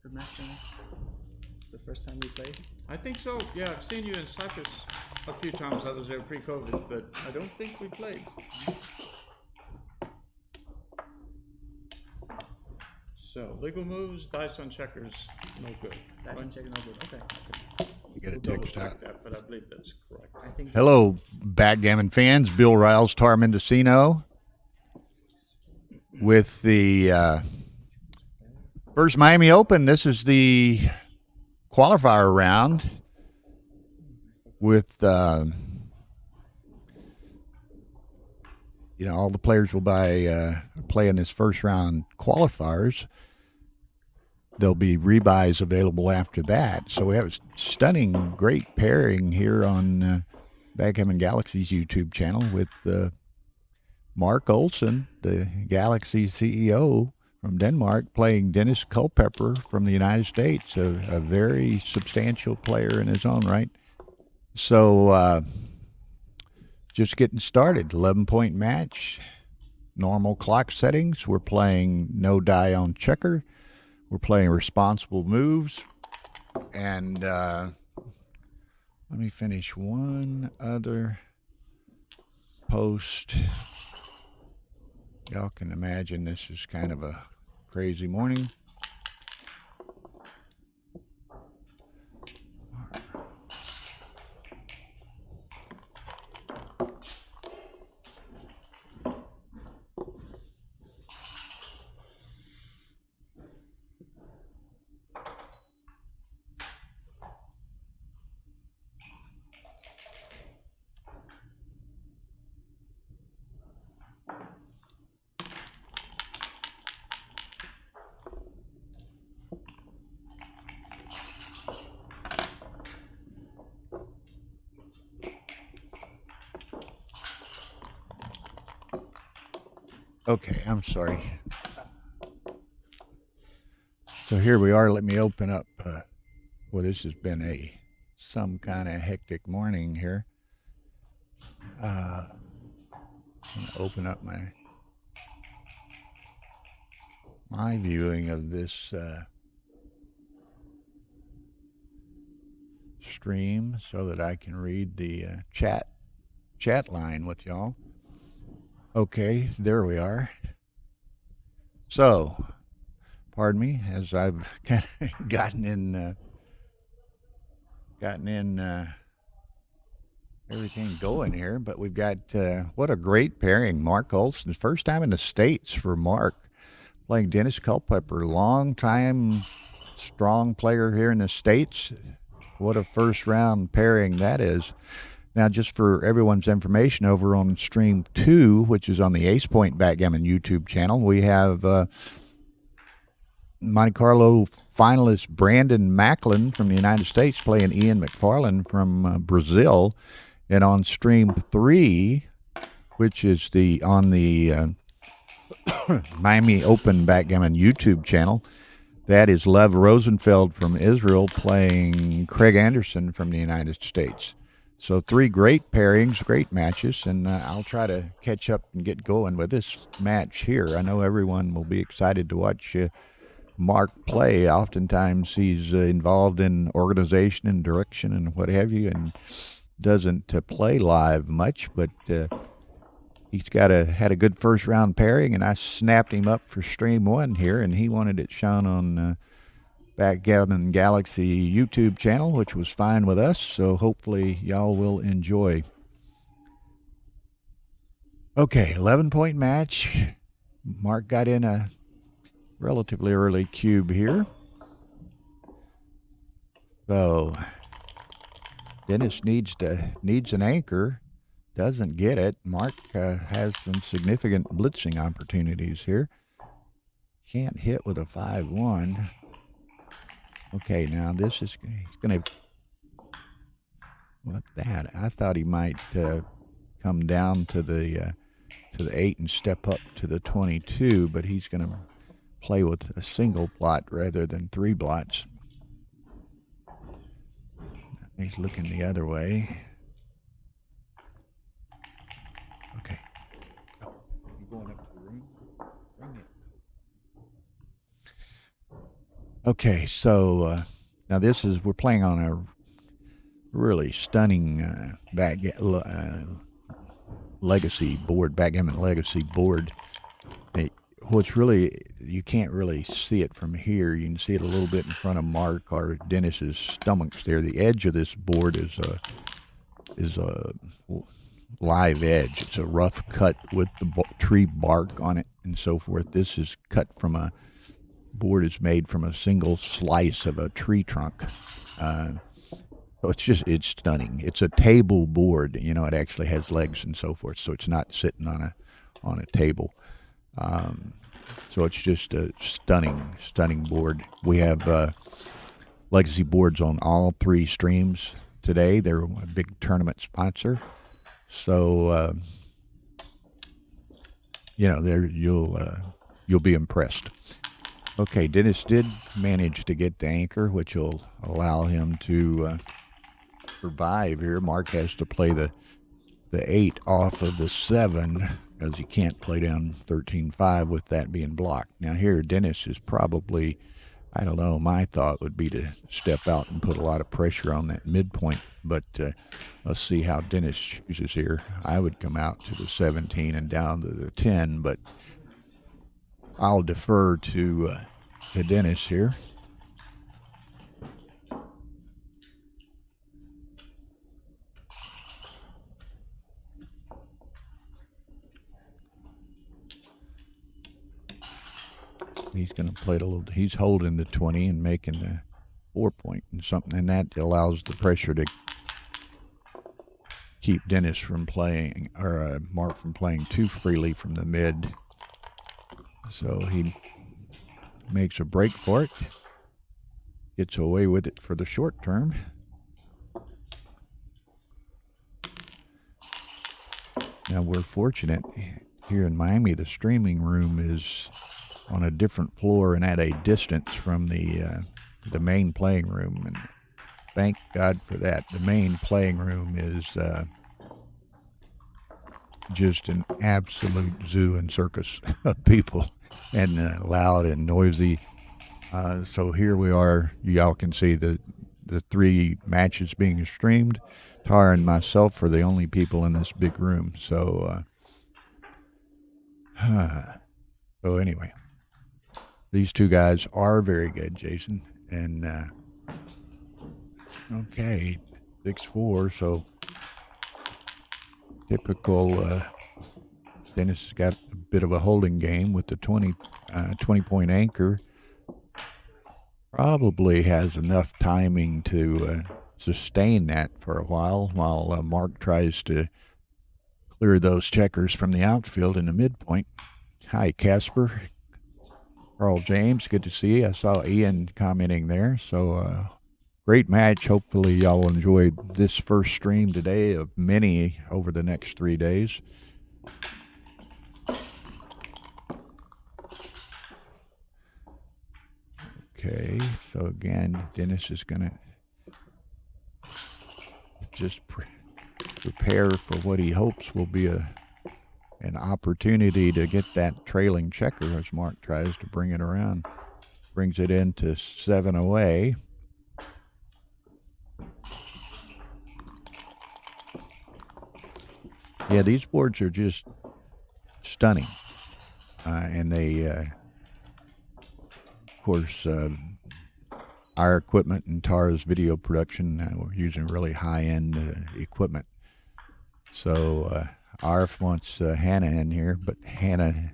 Good match, Dennis. It's the first time we played. I think so. Yeah, I've seen you in Cyprus a few times. I was there pre-COVID, but I don't think we played. So legal moves, dice on checkers, no good. Dice on checkers, no good. Okay. You get We'll it double text out. check that, but I believe that's correct. I think. Hello, backgammon fans. Bill Riles, Tar Mendocino, with the first Miami Open. This is the qualifier round with, all the players will play in this first round qualifiers. There'll be rebuys available after that. So we have a stunning, great pairing here on Backgammon Galaxy's YouTube channel with Marc Olsen, the Galaxy CEO from Denmark, playing Dennis Culpepper from the United States, a very substantial player in his own right. So just getting started, 11-point match, normal clock settings. We're playing no die on checker. We're playing responsible moves. And let me finish one other post. Y'all can imagine this is kind of a crazy morning. Okay, I'm sorry. So here we are. Let me open up. Well, this has been some kind of hectic morning here. I'm gonna open up my viewing of this stream so that I can read the chat line with y'all. Okay, there we are. So, pardon me, as I've kind of gotten in everything going here, but we've got what a great pairing. Marc Olsen, first time in the States for Marc, playing Dennis Culpepper, long time strong player here in the States. What a first round pairing that is. Now, just for everyone's information, over on stream 2, which is on the Ace Point Backgammon YouTube channel, we have Monte Carlo finalist Brandon Macklin from the United States playing Ian McFarland from Brazil. And on stream 3, which is on the Miami Open Backgammon YouTube channel, that is Lev Rosenfeld from Israel playing Craig Anderson from the United States. So 3 great pairings, great matches, and I'll try to catch up and get going with this match here. I know everyone will be excited to watch Marc play. Oftentimes he's involved in organization and direction and what have you, and doesn't play live much, but he's had a good first round pairing, and I snapped him up for stream 1 here, and he wanted it shown on Backgammon Galaxy YouTube channel, which was fine with us, so hopefully y'all will enjoy. Okay, 11-point match. Marc got in a relatively early cube here. So Dennis needs an anchor, doesn't get it. Marc has some significant blitzing opportunities here. Can't hit with a 5-1. Okay, now this is he's going to. What's that? I thought he might come down to the 8 and step up to the 22, but he's going to play with a single blot rather than 3 blots. He's looking the other way. Okay. Oh, you going up to the room? Bring it. Okay, so now we're playing on a really stunning legacy board, backgammon legacy board. What's really, you can't really see it from here. You can see it a little bit in front of Mark or Dennis's stomachs there. The edge of this board is a live edge. It's a rough cut with the tree bark on it and so forth. This is cut from a board is made from a single slice of a tree trunk. So it's stunning. It's a table board. It actually has legs and so forth. So it's not sitting on a table. So it's just a stunning board. We have legacy boards on all 3 streams today. They're a big tournament sponsor. So there you'll be impressed. Okay, Dennis did manage to get the anchor, which will allow him to survive here. Mark has to play the 8 off of the 7, because he can't play down 13-5 with that being blocked. Now here, Dennis is probably, I don't know, my thought would be to step out and put a lot of pressure on that midpoint, but let's see how Dennis chooses here. I would come out to the 17 and down to the 10, but I'll defer to Dennis here. He's going to play it a little. He's holding the 20 and making the 4-point and something, and that allows the pressure to keep Dennis from playing, or Mark from playing too freely from the mid. So he makes a break for it, gets away with it for the short term. Now we're fortunate here in Miami. The streaming room is on a different floor and at a distance from the main playing room, and thank God for that. The main playing room is just an absolute zoo and circus of people, and loud and noisy. So here we are. Y'all can see the 3 matches being streamed. Tara and myself are the only people in this big room. So anyway. These 2 guys are very good, Jason. And, okay, 6-4, so typical, Dennis has got a bit of a holding game with the 20-point anchor. Probably has enough timing to sustain that for a while Mark tries to clear those checkers from the outfield in the midpoint. Hi, Casper. Carl James, good to see you. I saw Ian commenting there. So great match. Hopefully y'all will enjoy this first stream today of many over the next 3 days. Okay, so again, Dennis is going to just prepare for what he hopes will be an opportunity to get that trailing checker as Mark tries to bring it around. Brings it into 7 away. Yeah, these boards are just stunning. And they, of course, our equipment and Tara's video production, we're using really high-end equipment. So, Arf wants Hannah in here, but Hannah,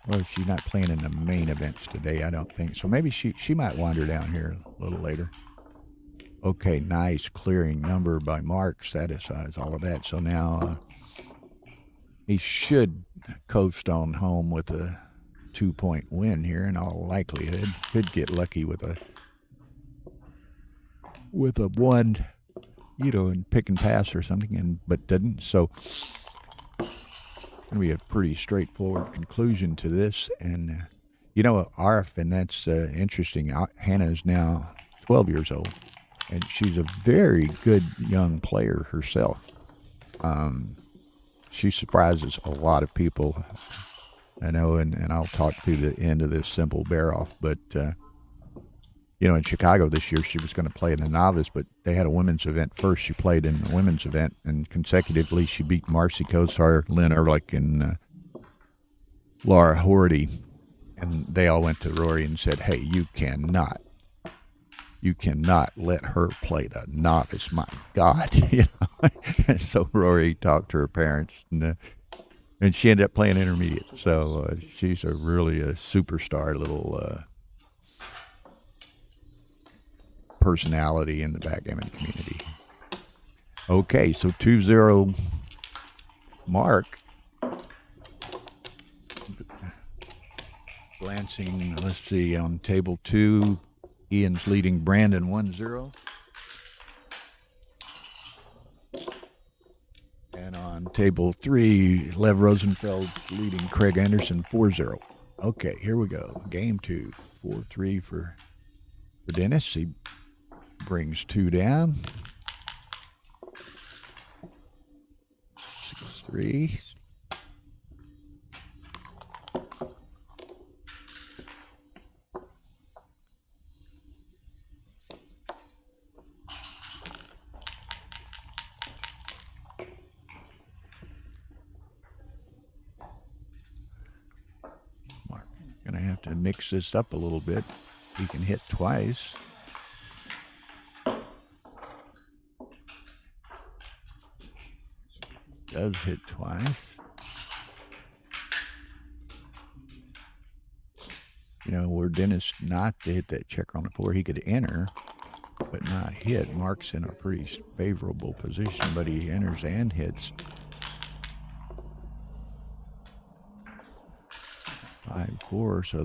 well, she's not playing in the main events today, I don't think. So maybe she might wander down here a little later. Okay, nice clearing number by Mark, satisfies all of that. So now he should coast on home with a 2-point win here in all likelihood. Could get lucky with a 1, and pick and pass or something, but didn't. So it's going to be a pretty straightforward conclusion to this. And, Arf, and that's interesting. Hannah is now 12 years old, and she's a very good young player herself. She surprises a lot of people I know, and I'll talk through the end of this simple bear off, but in Chicago this year, she was going to play in the novice, but they had a women's event first. She played in the women's event, and consecutively she beat Marcy Kosar, Lynn Ehrlich, and Laura Horty. And they all went to Rory and said, hey, you cannot let her play the novice. My God. And so Rory talked to her parents, and she ended up playing intermediate. So she's really a superstar little personality in the backgammon community. Okay, so 2-0 Mark. Glancing, let's see, on table 2, Ian's leading Brandon 1-0. And on table 3, Lev Rosenfeld leading Craig Anderson 4-0. Okay, here we go. Game 2, 4-3 for Dennis. He brings 2 down. 6-3. Going to have to mix this up a little bit. He can hit twice. Does hit twice. Were Dennis not to hit that checker on the 4, he could enter, but not hit. Mark's in a pretty favorable position, but he enters and hits. 5-4, so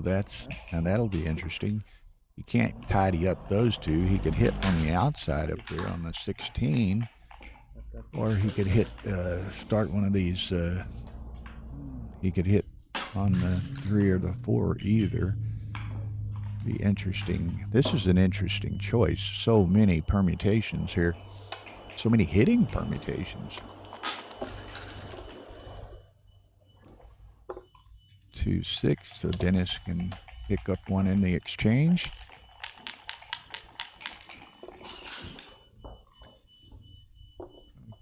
that'll be interesting. You can't tidy up those two. He could hit on the outside up there on the 16, or he could hit, start one of these, he could hit on the 3 or the 4 either. Be interesting. This is an interesting choice. So many permutations here. So many hitting permutations. 2-6, so Dennis can pick up one in the exchange.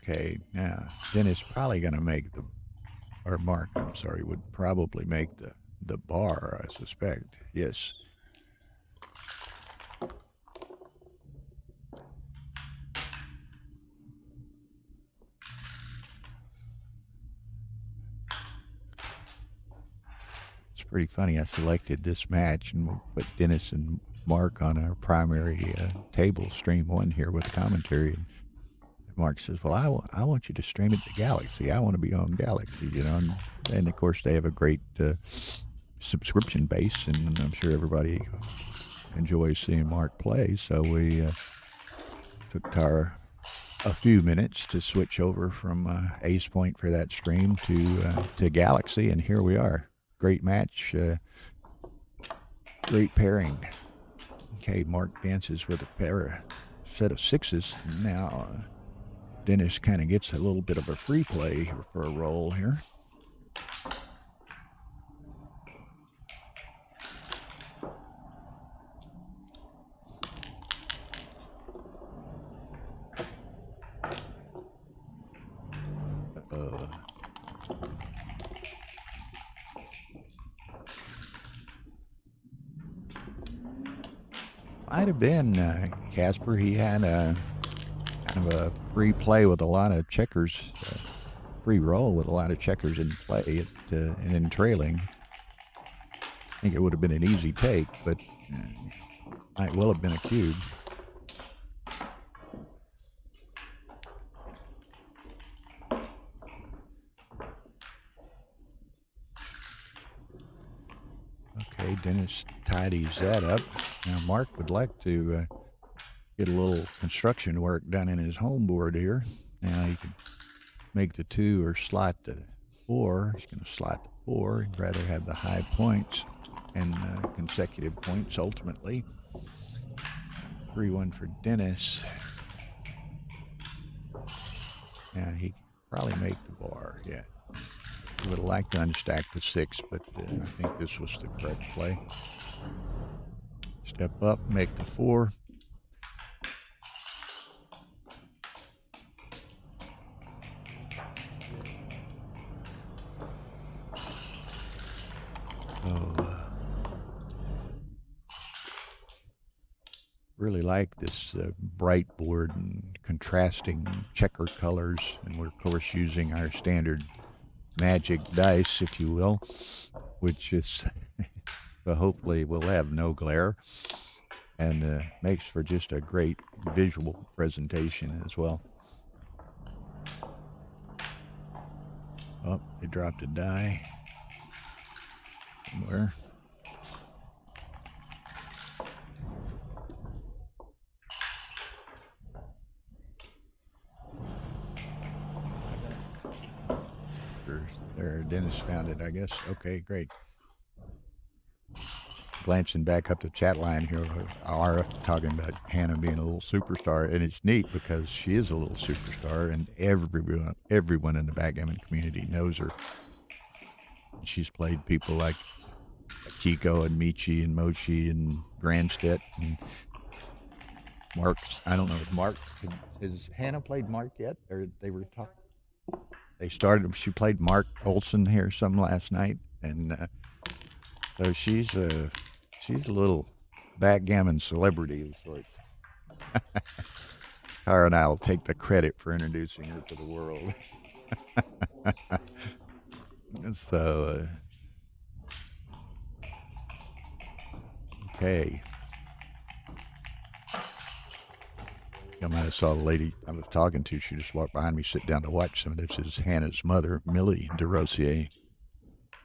Okay, now Dennis probably going to make Mark, I'm sorry, would probably make the bar, I suspect. Yes. Pretty funny. I selected this match and we'll put Dennis and Mark on our primary table, stream 1 here with commentary. And Mark says, well, I want you to stream it to Galaxy. I want to be on Galaxy, And of course, they have a great subscription base, and I'm sure everybody enjoys seeing Mark play. So we took a few minutes to switch over from Ace Point for that stream to Galaxy, and here we are. Great match, great pairing. Okay, Mark dances with a set of 6s. Now, Dennis kind of gets a little bit of a free play for a roll here. Might have been Casper. He had kind of a free play with a lot of checkers, free roll with a lot of checkers in play and in trailing. I think it would have been an easy take, but might well have been a cube. Okay, Dennis tidies that up. Now Mark would like to get a little construction work done in his home board here. Now he can make the 2 or slot the 4. He's going to slot the 4. He'd rather have the high points and consecutive points ultimately. 3-1 for Dennis. Now he can probably make the bar, yeah. Would have liked to unstack the 6, but I think this was the correct play. Step up, make the 4. Really like this bright board and contrasting checker colors, and we're of course using our standard magic dice, if you will, which is but hopefully will have no glare and makes for just a great visual presentation as well. Oh, they dropped a die somewhere. There, Dennis found it, I guess. Okay, great. Glancing back up the chat line here, Ara talking about Hannah being a little superstar, and it's neat because she is a little superstar, and everyone in the backgammon community knows her. She's played people like Chico and Michi and Mochi and Grandstedt and Mark. I don't know if Mark has Hannah played Mark yet, or they were talking. They started. She played Marc Olsen here some last night, and so she's a little backgammon celebrity of sorts. Tara and I will take the credit for introducing her to the world. So, okay. I might have saw the lady I was talking to. She just walked behind me, sit down to watch some of this. Is Hannah's mother, Millie DeRosier.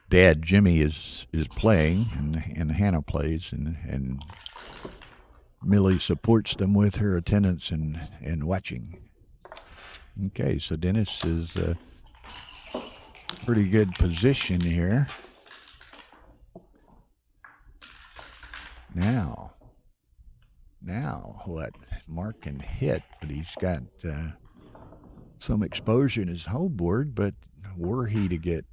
Dad, Jimmy, is playing, and Hannah plays, and Millie supports them with her attendance and watching. Okay, so Dennis is a pretty good position here. Now what? Mark can hit, but he's got some exposure in his whole board, but were he to get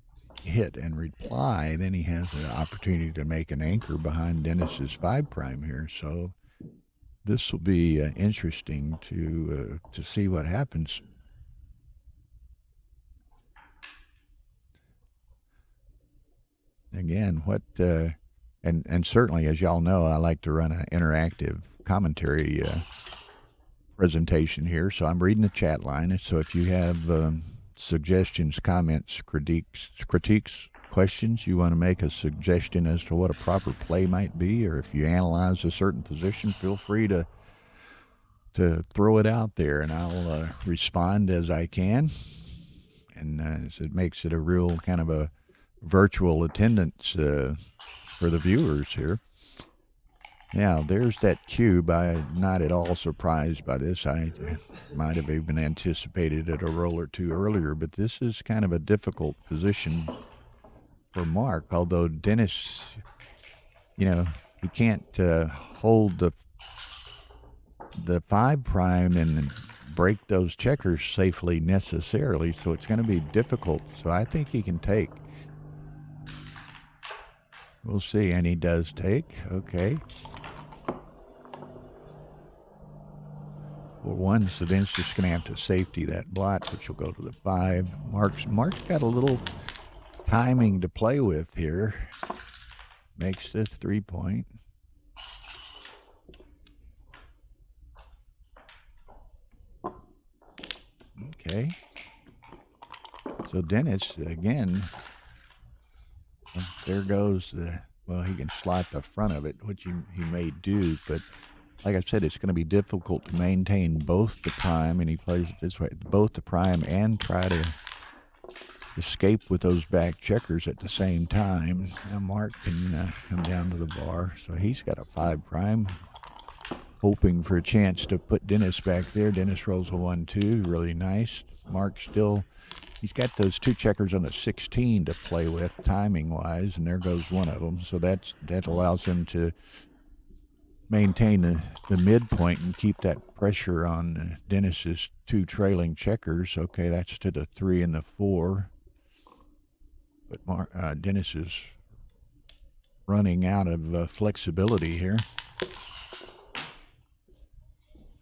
hit and reply, then he has an opportunity to make an anchor behind Dennis's 5' here. So this will be interesting to see what happens. Again, what and certainly, as y'all know, I like to run an interactive commentary presentation here. So I'm reading the chat line. So if you have suggestions, comments, critiques, questions, you want to make a suggestion as to what a proper play might be, or if you analyze a certain position, feel free to throw it out there, and I'll respond as I can. And so it makes it a real kind of a virtual attendance for the viewers here. Now, there's that cube. I'm not at all surprised by this. I might have even anticipated it a roll or two earlier, but this is kind of a difficult position for Mark, although Dennis, he can't hold the 5' and break those checkers safely necessarily, so it's going to be difficult. So I think he can take. We'll see, and he does take. Okay. For one, so then it's just going to have to safety that blot, which will go to the 5. Mark's got a little timing to play with here. Makes this 3-point. Okay. So Dennis, again, there goes the, well, he can slot the front of it, which he may do, but like I said, it's going to be difficult to maintain both the prime, and he plays it this way, both the prime and try to escape with those back checkers at the same time. Now Mark can come down to the bar, so he's got a 5', hoping for a chance to put Dennis back there. Dennis rolls a 1-2, really nice. Mark still, he's got those 2 checkers on a 16 to play with timing-wise, and there goes one of them. So that allows him to maintain the midpoint and keep that pressure on Dennis's 2 trailing checkers. Okay, that's to the 3 and the 4. but Dennis is running out of flexibility here.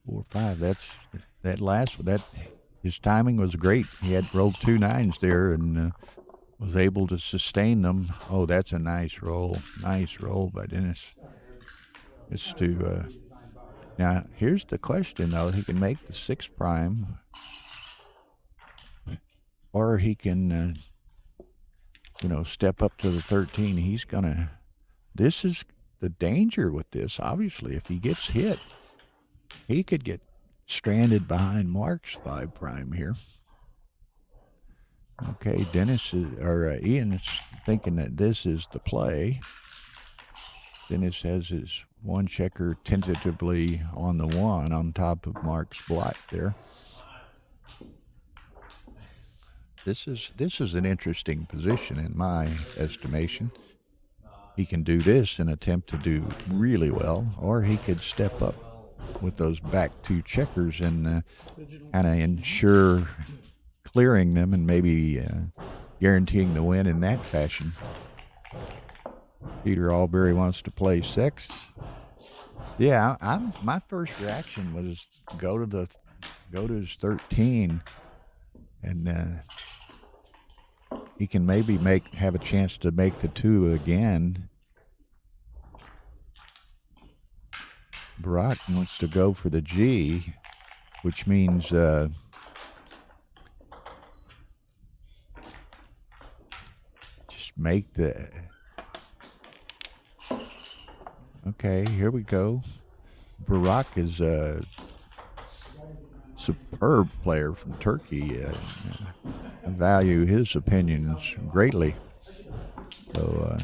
4-5. That his timing was great. He had rolled 2 9s there and was able to sustain them. Oh, that's a nice roll. Nice roll by Dennis. It's to now. Here's the question though: he can make the 6 prime, or he can step up to the 13. He's gonna. This is the danger with this. Obviously, if he gets hit, he could get stranded behind Mark's 5 prime here. Okay, Ian is thinking that this is the play. Dennis has his 1 checker tentatively on the 1 on top of Mark's black there. This is an interesting position in my estimation. He can do this and attempt to do really well, or he could step up with those back 2 checkers and kind of ensure clearing them and maybe guaranteeing the win in that fashion. Peter Albury wants to play 6. Yeah, my first reaction was go to his 13, and he can maybe have a chance to make the 2 again. Barak wants to go for the G, which means just make the. Okay, here we go. Barak is a superb player from Turkey. I value his opinions greatly. So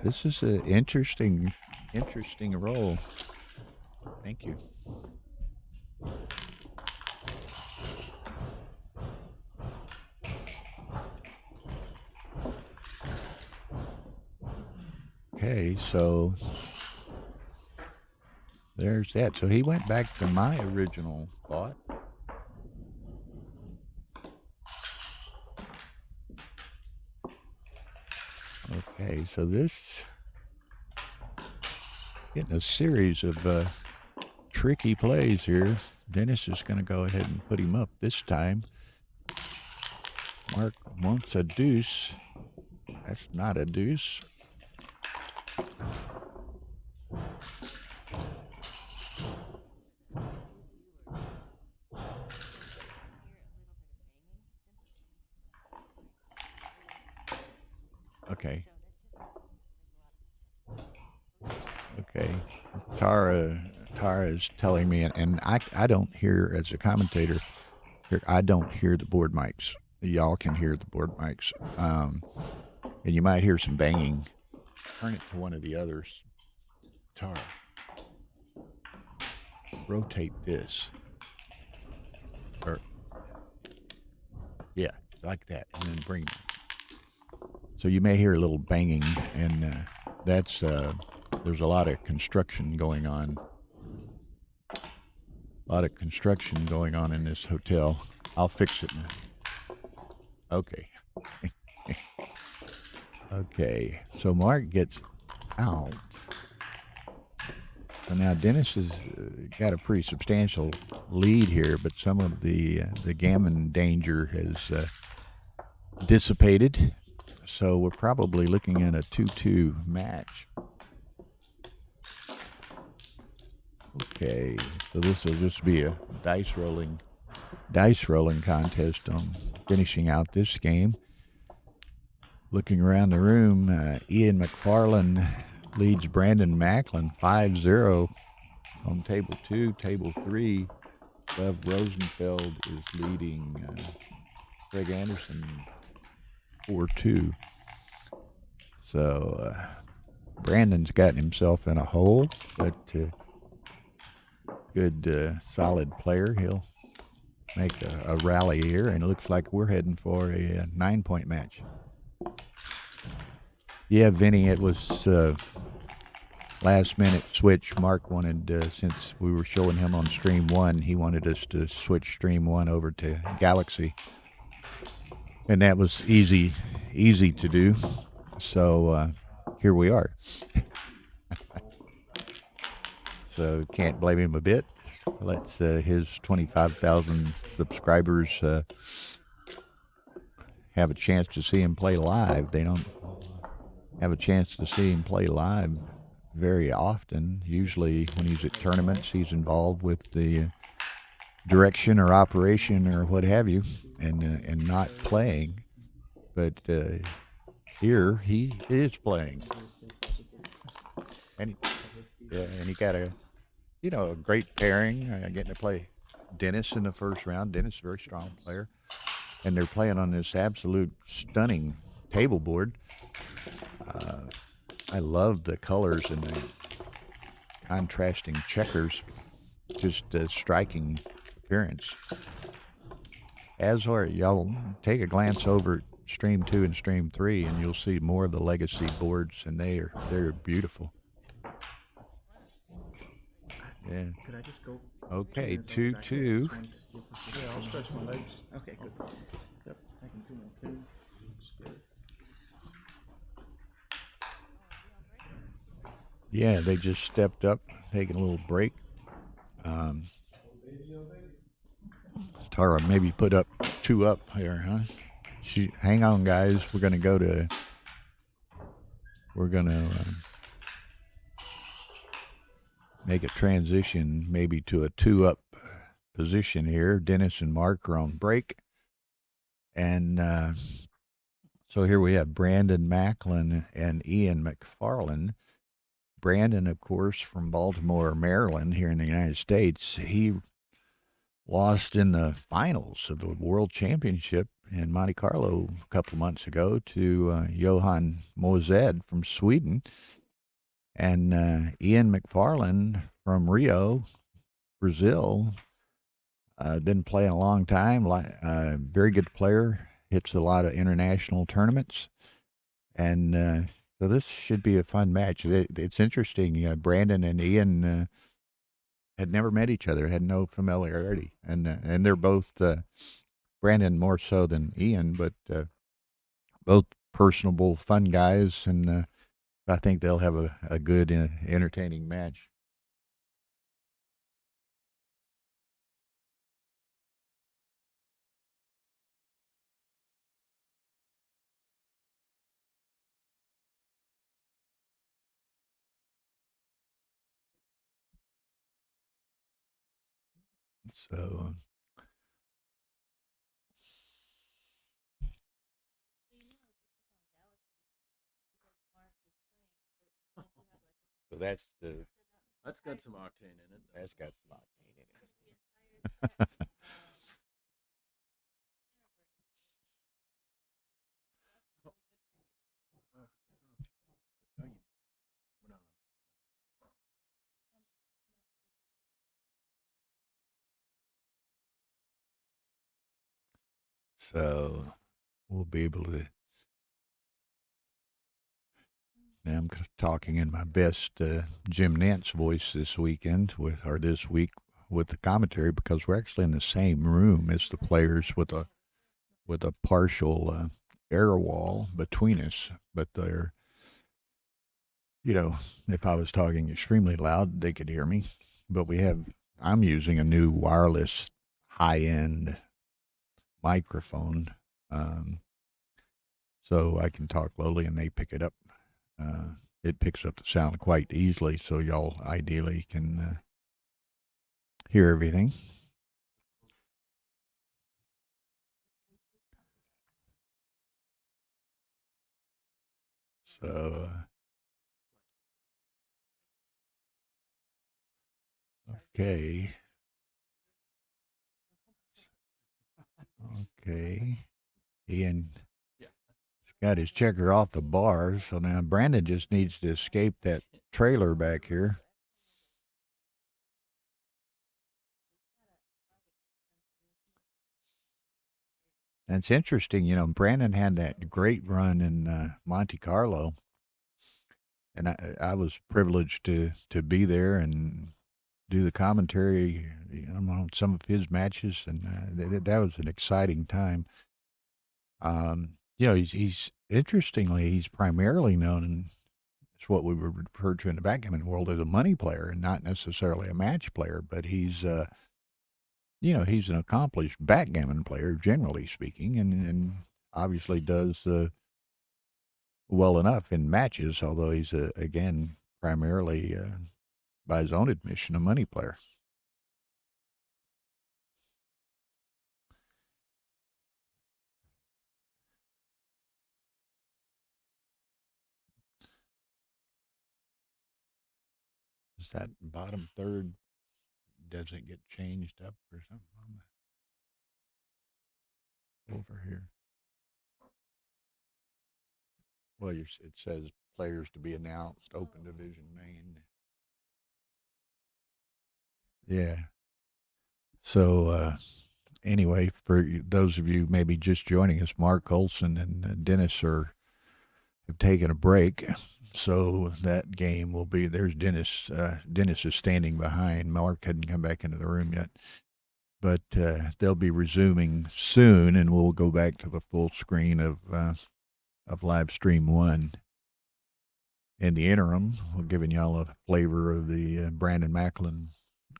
this is an interesting role. Thank you. Okay, so there's that. So he went back to my original thought. Okay, so this getting a series of tricky plays here. Dennis is going to go ahead and put him up this time. Mark wants a deuce. That's not a deuce. Okay. Okay. Tara is telling me, and I don't hear, as a commentator, I don't hear the board mics. Y'all can hear the board mics. And you might hear some banging. Turn it to one of the others. Tara, rotate this. Or, yeah, like that, and then bring it. So you may hear a little banging, and that's there's a lot of construction going on. A lot of construction going on in this hotel. I'll fix it now. Okay. Okay. So Mark gets out. So now Dennis has got a pretty substantial lead here, but some of the gammon danger has dissipated. So we're probably looking at a 2-2 match. Okay, so this will just be a dice rolling contest on finishing out this game. Looking around the room, Ian McFarlane leads Brandon Macklin 5-0 on table 2. Table 3, Lev Rosenfeld is leading Craig Anderson 4-2. So Brandon's gotten himself in a hole, but good solid player. He'll make a rally here, and it looks like we're heading for a 9-point match. Yeah, Vinny, it was last minute switch. Mark wanted, since we were showing him on stream 1, he wanted us to switch stream 1 over to Galaxy. and that was easy to do. So here we are. So can't blame him a bit. Let's his 25,000 subscribers have a chance to see him play live. They don't have a chance to see him play live very often. Usually when he's at tournaments, he's involved with the direction or operation or what have you, and not playing. But here he is playing, and he got a great pairing. Getting to play Dennis in the first round. Dennis is a very strong player, and they're playing on this absolute stunning table board. I love the colors and the contrasting checkers. Just a striking appearance. As are y'all, take a glance over at Stream 2 and Stream 3, and you'll see more of the legacy boards, and they're beautiful. Yeah. Could I just go? Okay, 2-2. Yeah, I'll stretch my legs. Okay, good. Yep, I can do my thing. Yeah, they just stepped up, taking a little break. Tara maybe put up 2 up here, huh? Hang on, guys. We're gonna make a transition maybe to a 2 up position here. Dennis and Mark are on break, and so here we have Brandon Macklin and Ian McFarland. Brandon, of course, from Baltimore, Maryland, here in the United States. He lost in the finals of the World Championship in Monte Carlo a couple months ago to Johan Mosed from Sweden. And Ian McFarland from Rio, Brazil, didn't play in a long time. Very good player, hits a lot of international tournaments. And so this should be a fun match. It's interesting. Brandon and Ian had never met each other, had no familiarity, and they're both Brandon more so than Ian, but both personable, fun guys, and I think they'll have a good, entertaining match. So. So that's got some octane in it. That's got some octane in it. So we'll be able to. Now I'm talking in my best Jim Nance voice this weekend this week with the commentary, because we're actually in the same room as the players with a partial air wall between us. But they're, if I was talking extremely loud, they could hear me. But I'm using a new wireless high-end microphone, so I can talk lowly and they pick it up. It picks up the sound quite easily, so y'all ideally can hear everything. So, okay. Ian got his checker off the bar, so now Brandon just needs to escape that trailer back here. And it's interesting, Brandon had that great run in Monte Carlo, and I was privileged to be there and do the commentary on some of his matches, and that was an exciting time. You know, he's interestingly, he's primarily known as what we would refer to in the backgammon world as a money player and not necessarily a match player, but he's, you know, he's an accomplished backgammon player, generally speaking, and obviously does well enough in matches, although he's, again, primarily, by his own admission, a money player. Is that bottom third doesn't get changed up or something on the, over here? Well, it says players to be announced, Open Division Main. Yeah. So, anyway, for those of you maybe just joining us, Marc Olsen and Dennis have taken a break. So that game will be, there's Dennis. Dennis is standing behind. Mark hadn't come back into the room yet. But they'll be resuming soon, and we'll go back to the full screen of live stream 1. In the interim, we're giving y'all a flavor of the Brandon Macklin,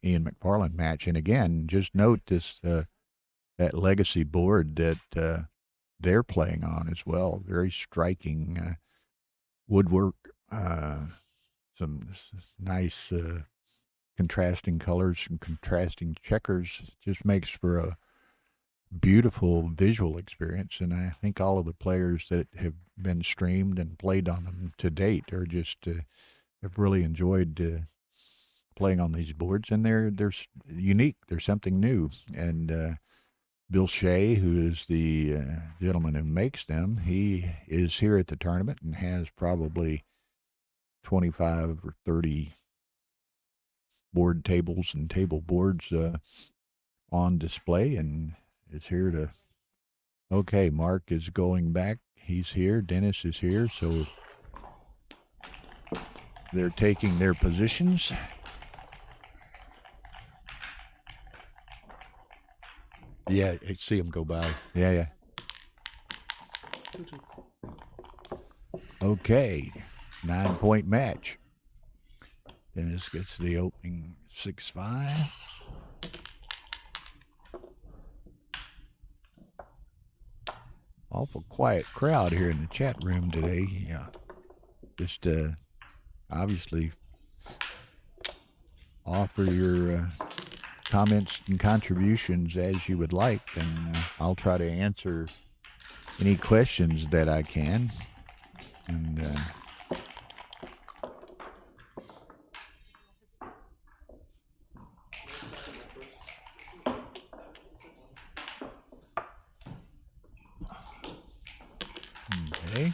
Ian McFarland match. And again, just note this, that legacy board that they're playing on as well. Very striking woodwork, some nice contrasting colors and contrasting checkers. Just makes for a beautiful visual experience, and I think all of the players that have been streamed and played on them to date are just have really enjoyed playing on these boards, and they're unique. They're something new. And Bill Shea, who is the gentleman who makes them, he is here at the tournament and has probably 25 or 30 board tables and table boards on display, and is here to. Okay, Mark is going back. He's here. Dennis is here. So they're taking their positions. Yeah, I see them go by. Yeah. Okay, 9-point match. Dennis gets the opening 6-5. Awful quiet crowd here in the chat room today. Yeah, just obviously offer your comments and contributions as you would like, and I'll try to answer any questions that I can. And okay.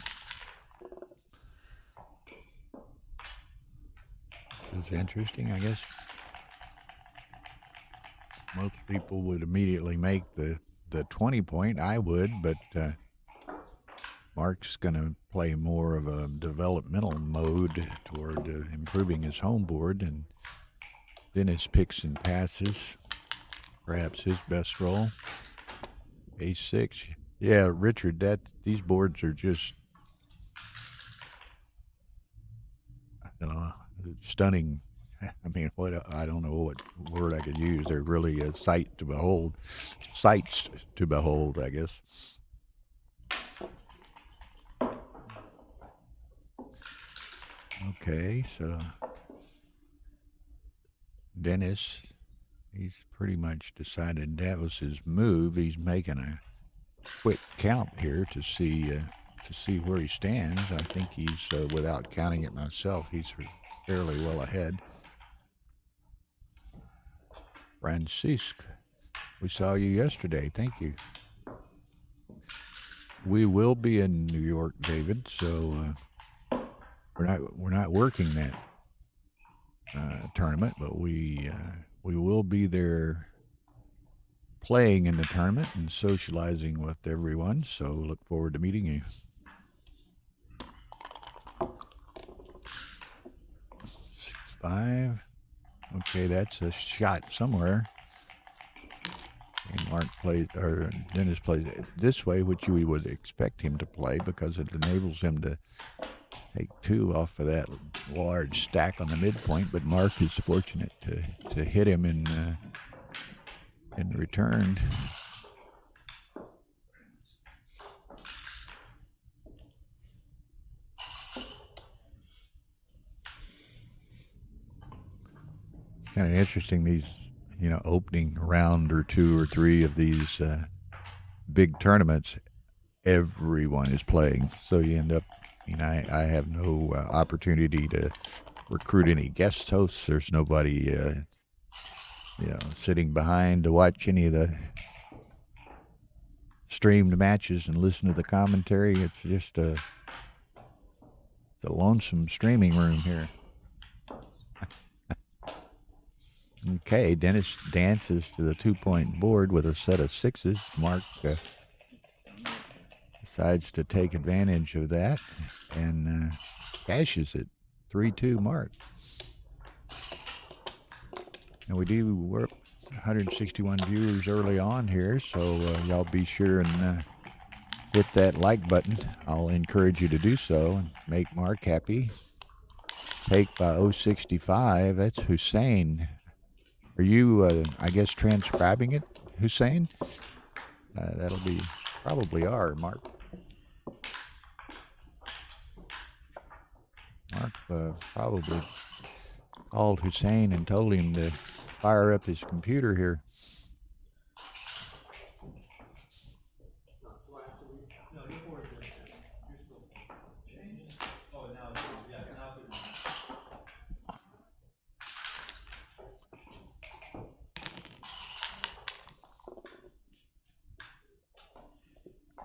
This is interesting, I guess. Most people would immediately make the 20-point. I would, but Mark's going to play more of a developmental mode toward improving his home board, and Dennis picks and passes, perhaps his best roll. A6. Yeah, Richard, these boards are just, I don't know, stunning. I mean, I don't know what word I could use. They're really a sight to behold. Sights to behold, I guess. Okay, so Dennis, he's pretty much decided that was his move. He's making a quick count here to see where he stands. I think he's, without counting it myself, he's fairly well ahead. Francisque, we saw you yesterday. Thank you. We will be in New York, David. So we're not working that tournament, but we will be there playing in the tournament and socializing with everyone. So look forward to meeting you. 6-5. Okay, that's a shot somewhere. And Mark plays, or Dennis plays it this way, which we would expect him to play because it enables him to take 2 off of that large stack on the midpoint. But Mark is fortunate to hit him in return. Kind of interesting, these, opening round or 2 or 3 of these big tournaments, everyone is playing. So you end up, I have no opportunity to recruit any guest hosts. There's nobody, sitting behind to watch any of the streamed matches and listen to the commentary. It's just it's a lonesome streaming room here. Okay, Dennis dances to the 2-point board with a set of 6s. Mark decides to take advantage of that and cashes it. 3-2 Mark. Now we do work 161 viewers early on here, so y'all be sure and hit that like button. I'll encourage you to do so and make Mark happy. Take by 065. That's Hussein. Are you, I guess, transcribing it, Hussein? That'll be probably R, Mark. Mark probably called Hussein and told him to fire up his computer here.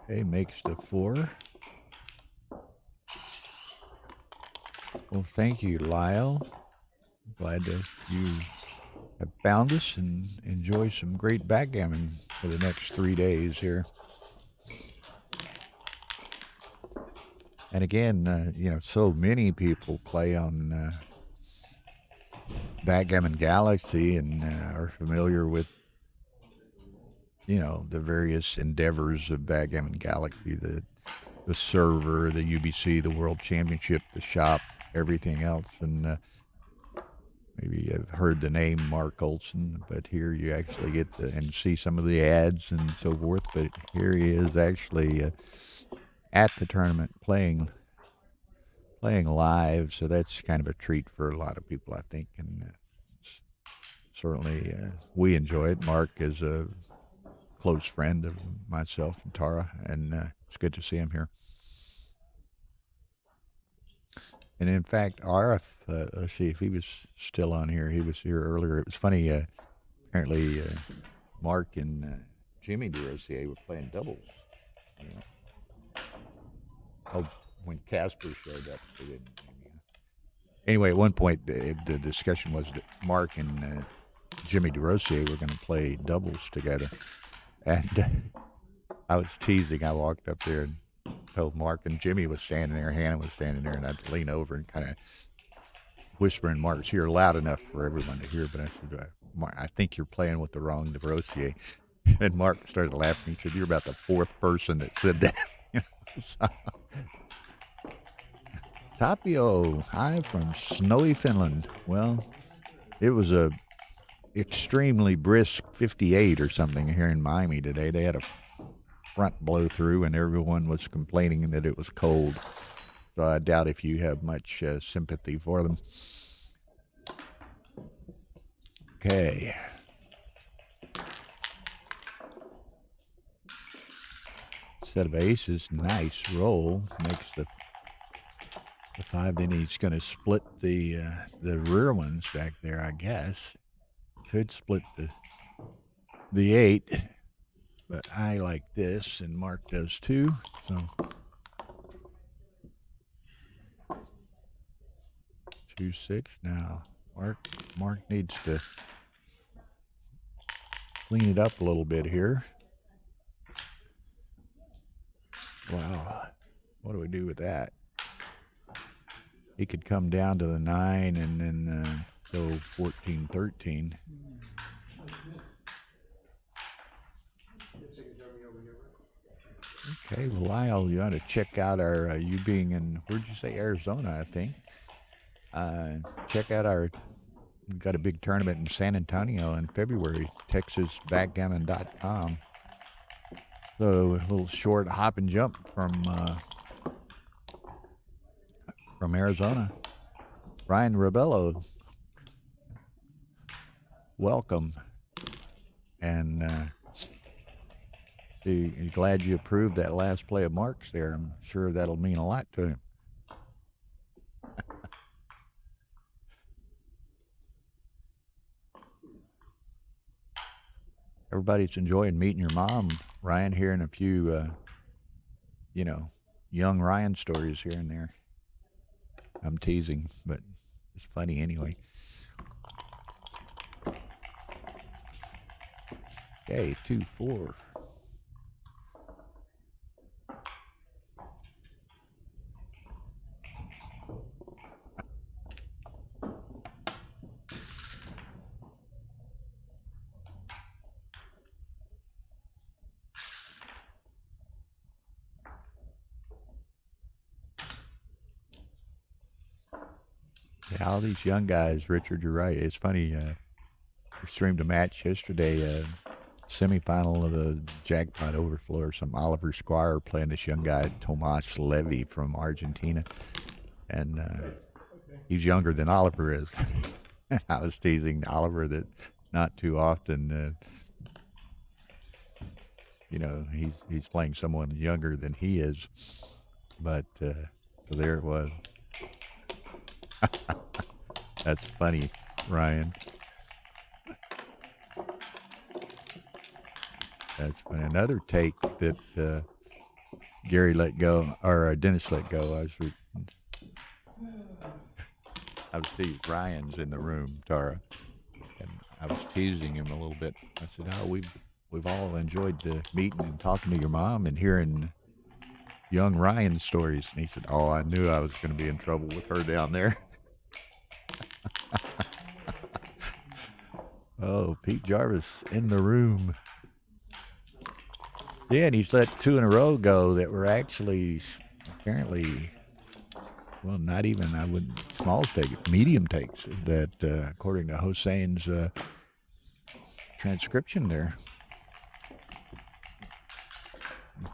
Okay, makes the 4. Well, thank you, Lyle. Glad that you have found us and enjoy some great backgammon for the next 3 days here. And again, so many people play on Backgammon Galaxy and are familiar with, the various endeavors of Backgammon Galaxy, the server, the UBC, the World Championship, the shop, everything else. And maybe you've heard the name Marc Olsen, but here you actually get and see some of the ads and so forth. But here he is actually at the tournament playing live. So that's kind of a treat for a lot of people, I think. And certainly we enjoy it. Mark is a close friend of myself and Tara, and it's good to see him here. And in fact, RF, let's see if he was still on here. He was here earlier. It was funny, apparently Mark and Jimmy DeRosier were playing doubles. Oh, when Casper showed up, they didn't. Anyway, at one point, the discussion was that Mark and Jimmy DeRosier were going to play doubles together. And I was teasing. I walked up there and told Mark, and Jimmy was standing there, Hannah was standing there, and I'd lean over and kind of whisper in Mark's ear loud enough for everyone to hear. But I said, Mark, I think you're playing with the wrong DeRosier. And Mark started laughing. He said, you're about the 4th person that said that. So. Tapio, hi from snowy Finland. Well, it was a extremely brisk 58 or something here in Miami today. They had a front blow through and everyone was complaining that it was cold. So I doubt if you have much sympathy for them. Okay. Set of aces, nice roll. Makes the 5. Then he's going to split the rear ones back there, I guess. Could split the 8, but I like this, and Mark does too. So 2-6 now. Mark needs to clean it up a little bit here. Wow, what do we do with that? He could come down to the 9 and then go 14-13. Okay, well, Lyle, you ought to check out our, you being in, where'd you say, Arizona, I think. Check out we've got a big tournament in San Antonio in February, texasbackgammon.com. So a little short hop and jump from Arizona. Ryan Rebello, welcome. And glad you approved that last play of Mark's there. I'm sure that'll mean a lot to him. Everybody's enjoying meeting your mom, Ryan, hearing a few, young Ryan stories here and there. I'm teasing, but it's funny anyway. Okay, 2-4. Yeah, all these young guys, Richard, you're right. It's funny. We streamed a match yesterday, semifinal of the Jackpot Overflow or some Oliver Squire playing this young guy, Tomas Levy from Argentina. And he's younger than Oliver is. I was teasing Oliver that not too often, he's playing someone younger than he is. But so there it was. That's funny, Ryan. That's funny. Another take that Gary let go, or Dennis let go. I was teasing. Ryan's in the room, Tara, and I was teasing him a little bit. I said, "Oh, we've all enjoyed meeting and talking to your mom and hearing young Ryan stories." And he said, "Oh, I knew I was going to be in trouble with her down there." Oh, Pete Jarvis in the room. Yeah, and he's let 2 in a row go that were actually apparently, well, not even, I wouldn't, small takes, medium takes that, according to Hossein's transcription there.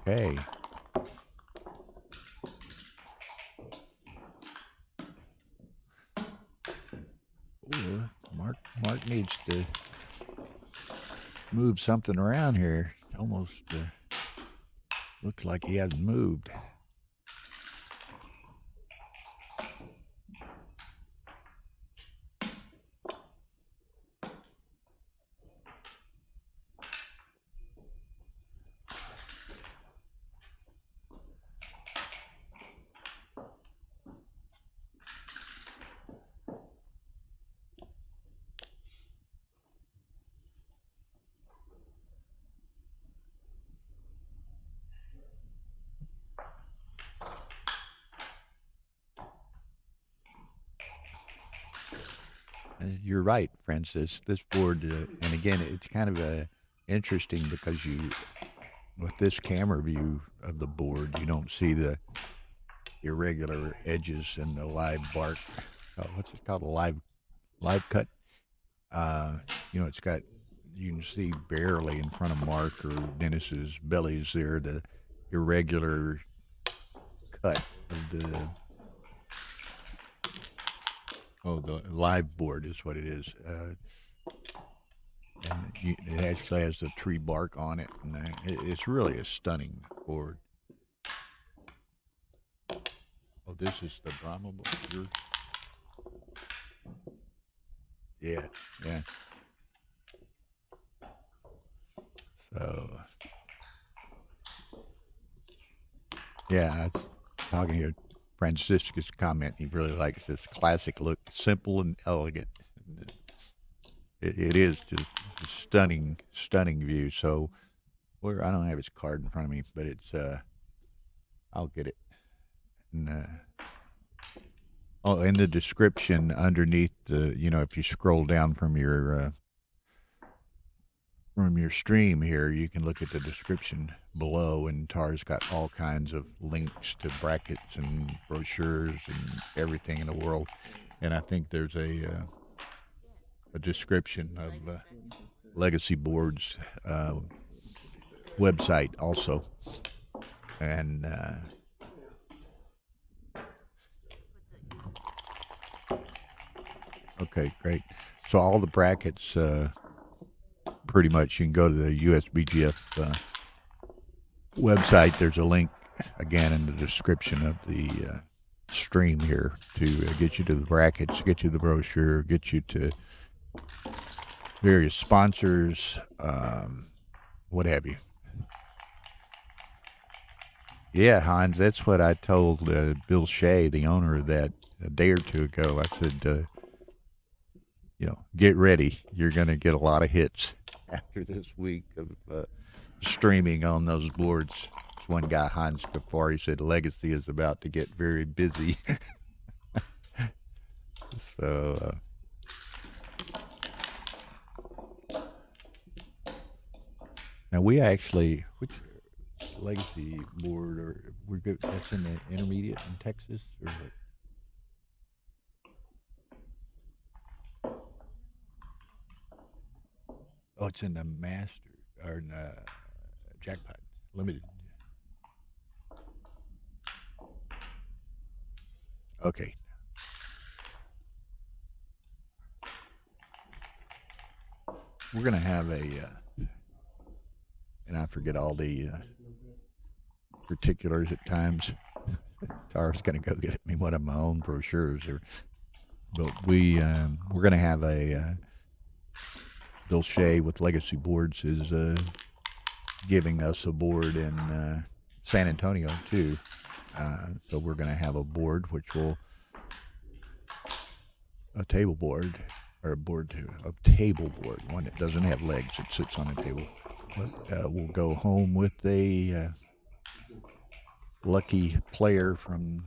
Okay. Ooh, Mark needs to move something around here. Almost looks like he hasn't moved. You're right, Francis. This board, and again, it's kind of interesting because with this camera view of the board, you don't see the irregular edges and the live bark. What's it called? A live cut. It's got, you can see barely in front of Mark or Dennis's bellies there, the irregular cut of the live board is what it is. And it actually has the tree bark on it, and it's really a stunning board. Oh, this is the Brahma board. Yeah. So, yeah, I was talking here. Francisca's comment, he really likes this classic look, simple and elegant. It is just a stunning view. So, I don't have his card in front of me, but it's, I'll get it. And, in the description underneath if you scroll down from from your stream here, you can look at the description below, and Tar's got all kinds of links to brackets and brochures and everything in the world. And I think there's a description of Legacy Board's website also. And okay, great. So all the brackets, pretty much, you can go to the USBGF website. There's a link again in the description of the stream here to get you to the brackets, get you the brochure, get you to various sponsors, what have you. Yeah, Hans, that's what I told Bill Shea, the owner of that, a day or two ago. I said, get ready. You're going to get a lot of hits after this week of streaming on those boards. One guy, Hans Kafar, he said Legacy is about to get very busy. So, now we actually, which Legacy board, or we're good? That's in the intermediate in Texas, or what? Oh, it's in the master or in jackpot limited. Okay. We're gonna have a, and I forget all the particulars at times. Tara's gonna go get me one of my own brochures, but we're gonna have a Bill Shea with Legacy Boards is giving us a board in San Antonio too. So we're going to have a board a table board, or a table board, one that doesn't have legs, it sits on a table. But we'll go home with a lucky player from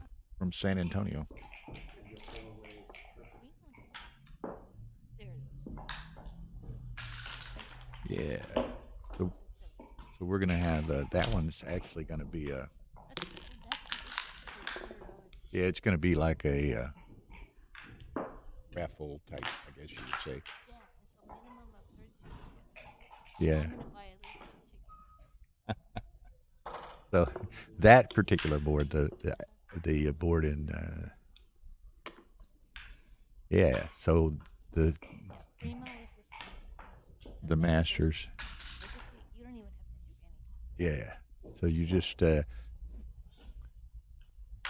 San Antonio. Yeah. So we're going to have that one's actually going to be it's going to be like a raffle type, I guess you would say. Yeah. So that particular board, the board in so the Masters. Yeah. So you just the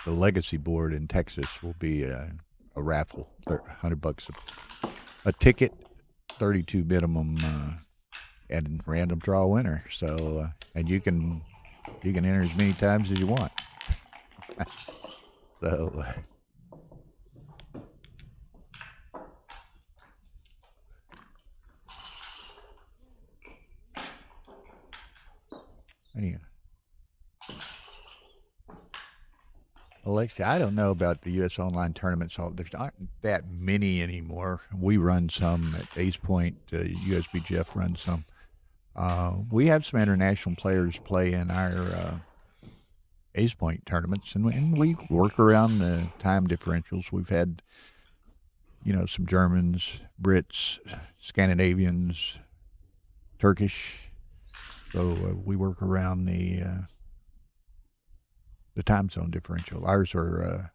Legacy board in Texas will be a raffle, $100 a ticket, 32 minimum, and random draw winner. So and you can enter as many times as you want. So anyhow. Alexia, I don't know about the U.S. online tournaments. There's not that many anymore. We run some at Ace Point. USBGF runs some. We have some international players play in our Ace Point tournaments, and we work around the time differentials. We've had, some Germans, Brits, Scandinavians, Turkish. So we work around the time zone differential. Ours are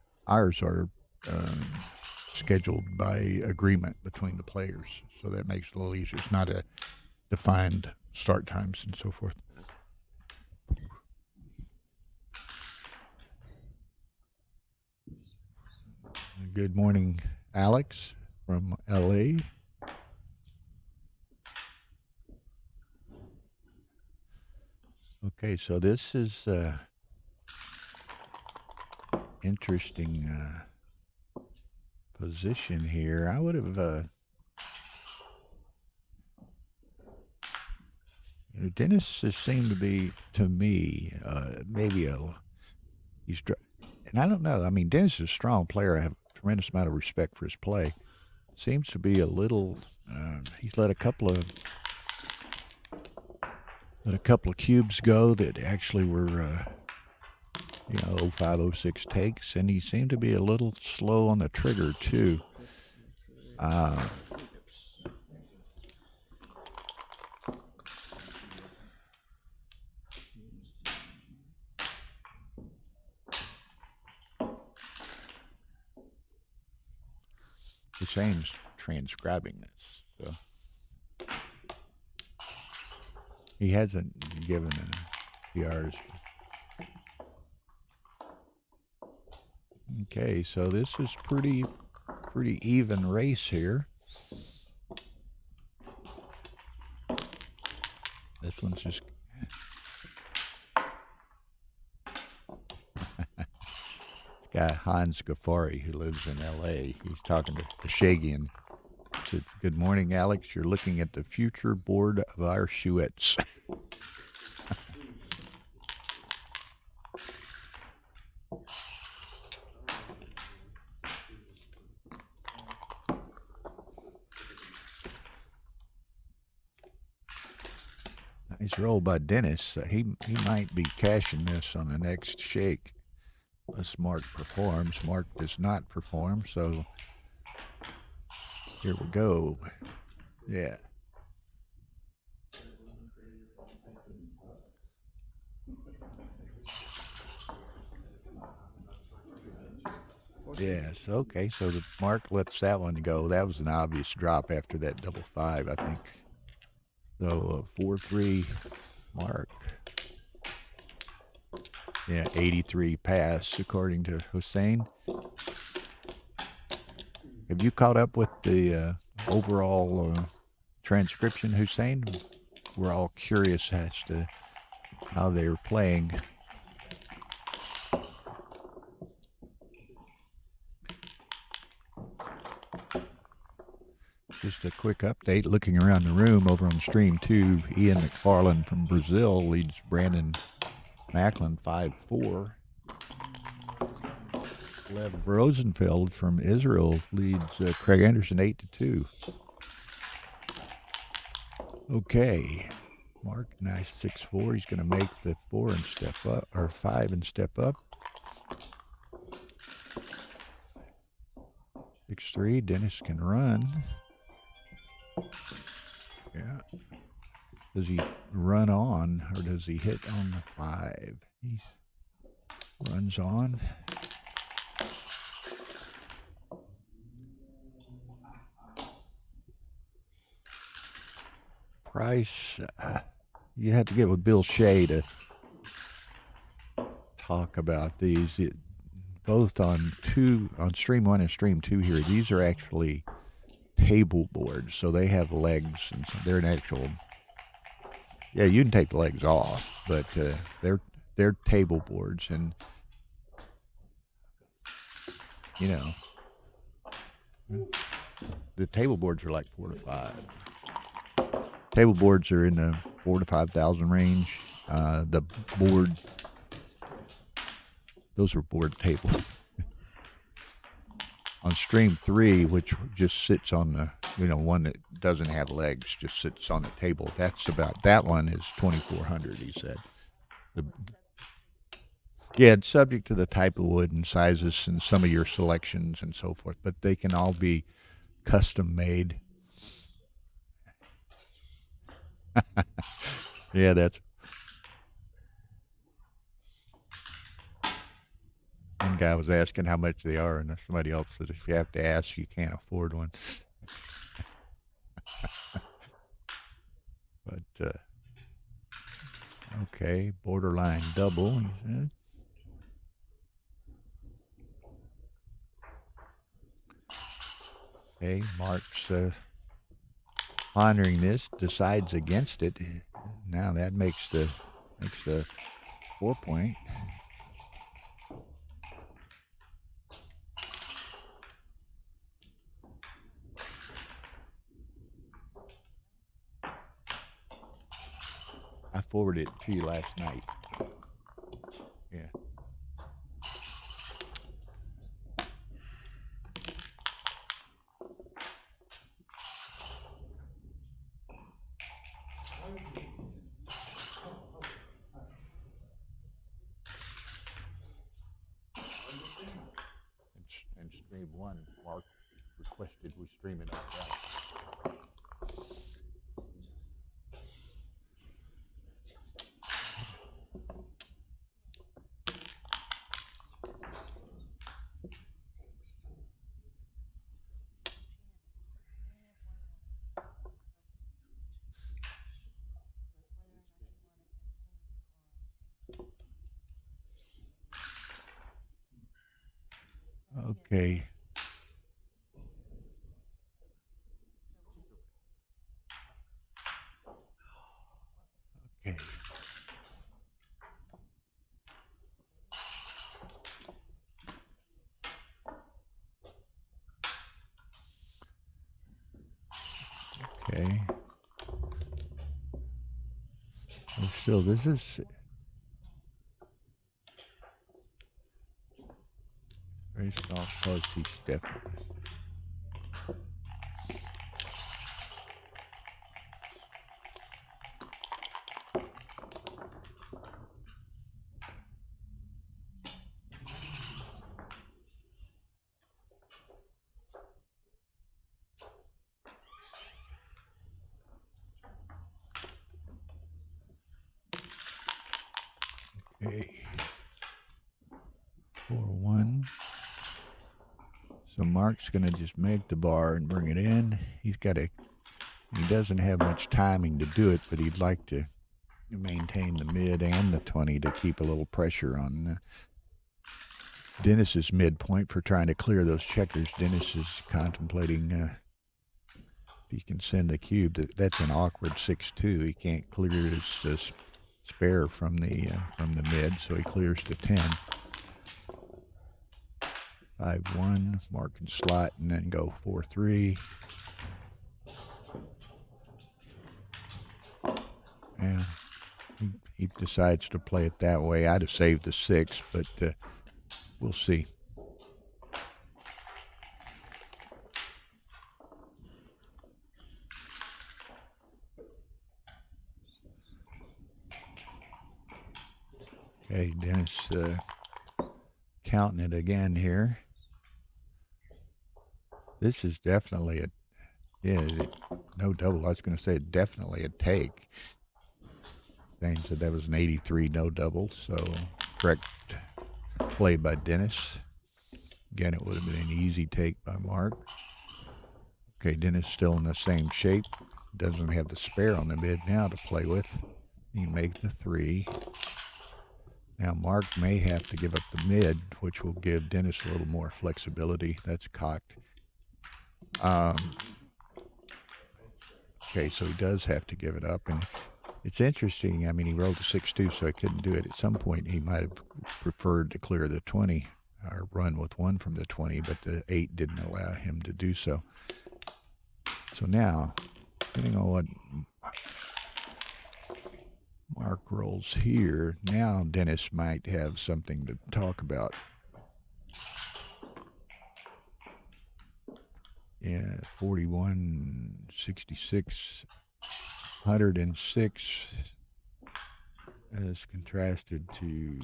scheduled by agreement between the players, so that makes it a little easier. It's not a defined start times and so forth. Good morning, Alex from LA. Okay, so this is interesting position here. I would have Dennis has seemed to be, to me, maybe and I don't know. I mean, Dennis is a strong player. I have a tremendous amount of respect for his play. Seems to be a little. He's let a couple of let a couple of cubes go that actually were, 05, 06 takes, and he seemed to be a little slow on the trigger, too. Hussein's transcribing this, so he hasn't given PRs. Okay, so this is pretty even race here. This one's just guy Hans Ghaffari, who lives in L.A. He's talking to Shaggy and said, "Good morning, Alex. You're looking at the future board of our Schuetts." Nice roll by Dennis. He might be cashing this on the next shake. Unless Mark performs. Mark does not perform, so here we go. Yeah. Yes, okay, so the Mark lets that one go. That was an obvious drop after that double five, I think. So 4-3 Mark. Yeah, 83 pass according to Hussein. Have you caught up with the overall transcription, Hussein? We're all curious as to how they were playing. Just a quick update, looking around the room over on stream 2, Ian McFarland from Brazil leads Brandon Macklin 5-4. Lev Rosenfeld from Israel leads Craig Anderson 8-2. Okay, Mark, nice 6-4. He's going to make the 4 and step up, or 5 and step up. 6-3, Dennis can run. Yeah. Does he run on, or does he hit on the 5? He runs on. Price, you have to get with Bill Shea to talk about these. Both on stream 1 and stream 2 here, these are actually table boards, so they have legs, and so they're an actual. Yeah, you can take the legs off, but they're table boards, and the table boards are like 4 to 5. Table boards are in the 4,000 to 5,000 range. The board, those are board tables. On stream 3, which just sits on the, one that doesn't have legs, just sits on the table. That one is 2,400, he said. Yeah, it's subject to the type of wood and sizes and some of your selections and so forth, but they can all be custom made. Yeah, that's. One guy was asking how much they are, and somebody else said, if you have to ask, you can't afford one. But, okay, borderline double, he said. Okay, Mark's pondering this, decides against it. Now that makes the 4-point. I forwarded it to you last night. Yeah. one Mark requested we stream it on that. Okay. Okay. Okay. Well, still, this is very soft pussy stiffness. Okay. 4-1. So Mark's going to just make the bar and bring it in. He doesn't have much timing to do it, but he'd like to maintain the mid and the 20 to keep a little pressure on Dennis's midpoint for trying to clear those checkers. Dennis is contemplating if he can send the cube. That's an awkward 6-2. He can't clear his spare from the mid, so he clears the 10. 5-1. Mark can slot and then go 4-3. Yeah, he decides to play it that way. I'd have saved the 6, but we'll see. Okay, Dennis counting it again here. This is definitely no double. I was going to say definitely a take. Zane said that was an 83 no double, so correct play by Dennis. Again, it would have been an easy take by Mark. Okay, Dennis still in the same shape. Doesn't have the spare on the mid now to play with. He can make the 3. Now Mark may have to give up the mid, which will give Dennis a little more flexibility. That's cocked. Okay, so he does have to give it up, and it's interesting. I mean, he rolled a 6-2, so he couldn't do it. At some point, he might have preferred to clear the 20 or run with 1 from the 20, but the 8 didn't allow him to do so. So now, depending on what Mark rolls here, now Dennis might have something to talk about. Yeah, 41, 66, 106 as contrasted to,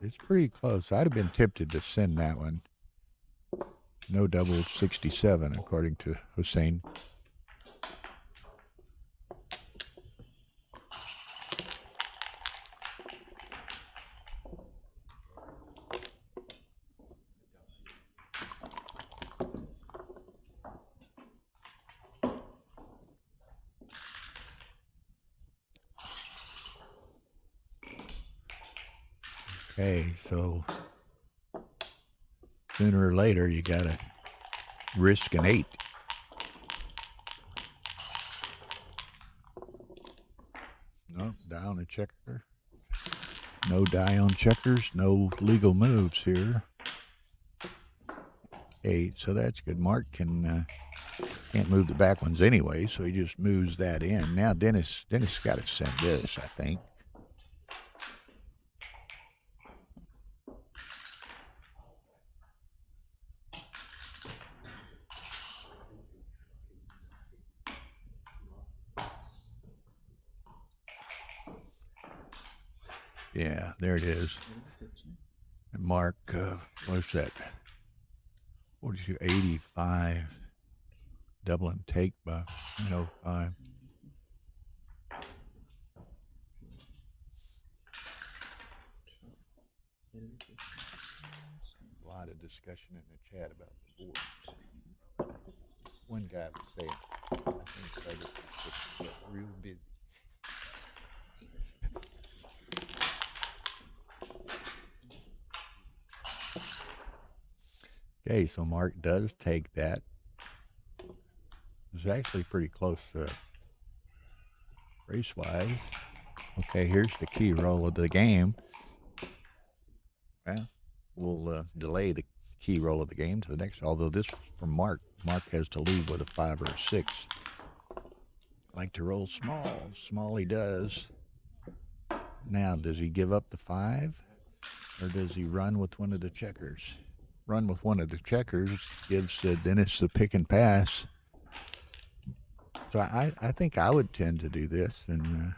it's pretty close. I'd have been tempted to send that one. No double 67, according to Hussein. Okay, so sooner or later you gotta risk an 8. No, die on a checker. No die on checkers, no legal moves here. 8, so that's good. Mark can't move the back ones anyway, so he just moves that in. Now Dennis got to send this, I think. Yeah, there it is. And Mark, what's that? 42, 85. Double and take by 105. A lot of discussion in the chat about the boards. One guy was saying, I think Ferguson should get real busy. Okay, so Mark does take that. It's actually pretty close race-wise. Okay, here's the key roll of the game. Well, we'll delay the key roll of the game to the next, although this from Mark. Mark has to leave with a 5 or a 6. Like to roll small. Small he does. Now, does he give up the 5? Or does he run with one of the checkers? Run with one of the checkers gives Dennis the pick and pass. So I think I would tend to do this, and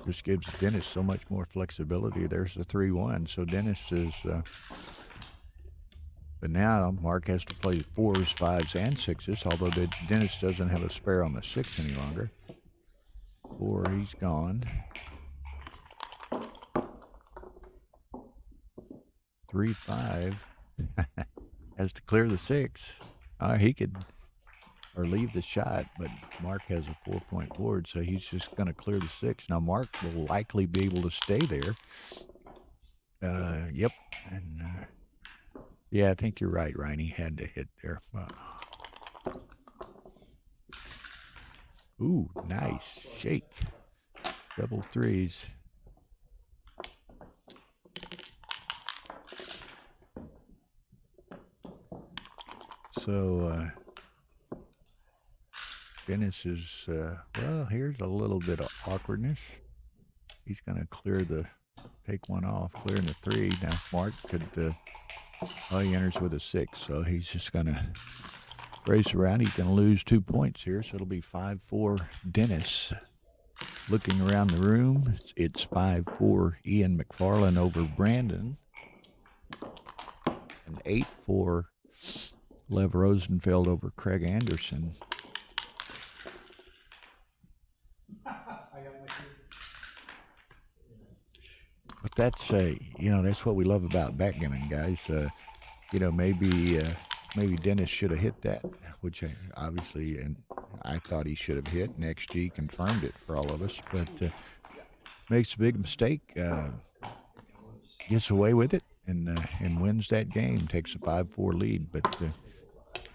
just gives Dennis so much more flexibility. There's the 3-1. So Dennis is, but now Mark has to play 4s, 5s, and 6s, although Dennis doesn't have a spare on the 6 any longer. 4, he's gone. 3, 5, has to clear the 6. He could, or leave the shot, but Mark has a 4-point board, so he's just going to clear the 6. Now, Mark will likely be able to stay there. Yep. And, yeah, I think you're right, Ryan. He had to hit there. Ooh, nice shake. Double 3s. So, Dennis is, well, here's a little bit of awkwardness. He's going to clear take one off, clearing the 3. Now, Mark could, he enters with a 6, so he's just going to race around. He's going to lose 2 points here, so it'll be 5-4 Dennis. Looking around the room, it's 5-4 Ian McFarlane over Brandon. And 8-4 Lev Rosenfeld over Craig Anderson. But that's that's what we love about backgammon, guys. Maybe Dennis should have hit that, which obviously, and I thought he should have hit. And XG confirmed it for all of us, but makes a big mistake, gets away with it, and wins that game, takes a 5-4 lead. But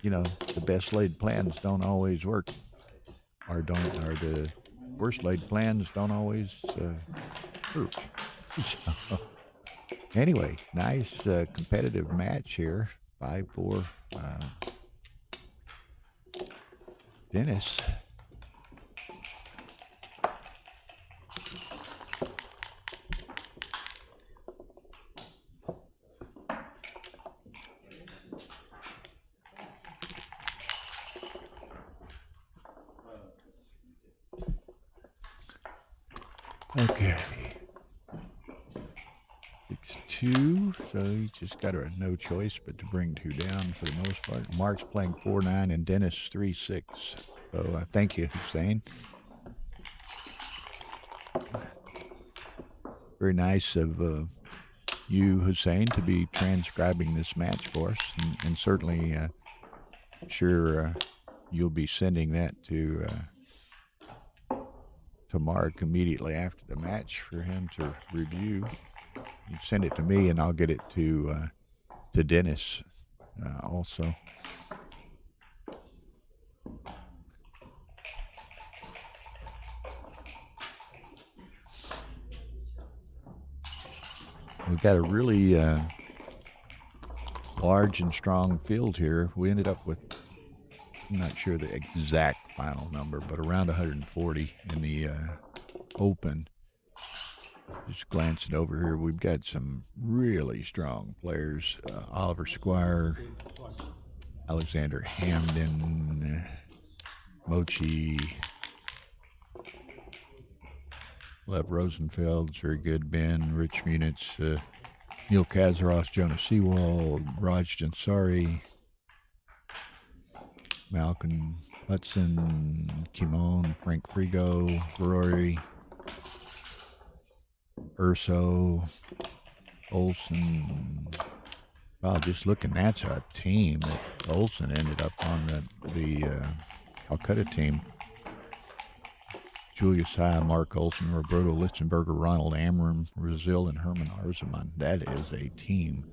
the best laid plans don't always work, or the worst laid plans don't always work. So, anyway, nice competitive match here. 5-4 Dennis. Okay. 6-2, so he's just got no choice but to bring 2 down for the most part. Mark's playing 4-9 and Dennis 3-6. So thank you, Hussein. Very nice of you, Hussein, to be transcribing this match for us, and certainly sure you'll be sending that to Mark immediately after the match for him to review. You send it to me, and I'll get it to Dennis also. We've got a really large and strong field here. We ended up with, I'm not sure the exact final number, but around 140 in the Open. Just glancing over here, we've got some really strong players. Oliver Squire, Alexander Hamden, Mochi, Lev Rosenfeld's very good. Ben, Rich Munitz, Neil Kazaros, Jonas Seawald, Raj Jansari, Malcolm Hudson, Kimon, Frank Frigo, Rory, Urso, Olsen. Wow, just looking, that's a team that Olsen ended up on the Calcutta team. Julius High, Marc Olsen, Roberto Lichtenberger, Ronald Amram, Brazil, and Herman Arzeman. That is a team.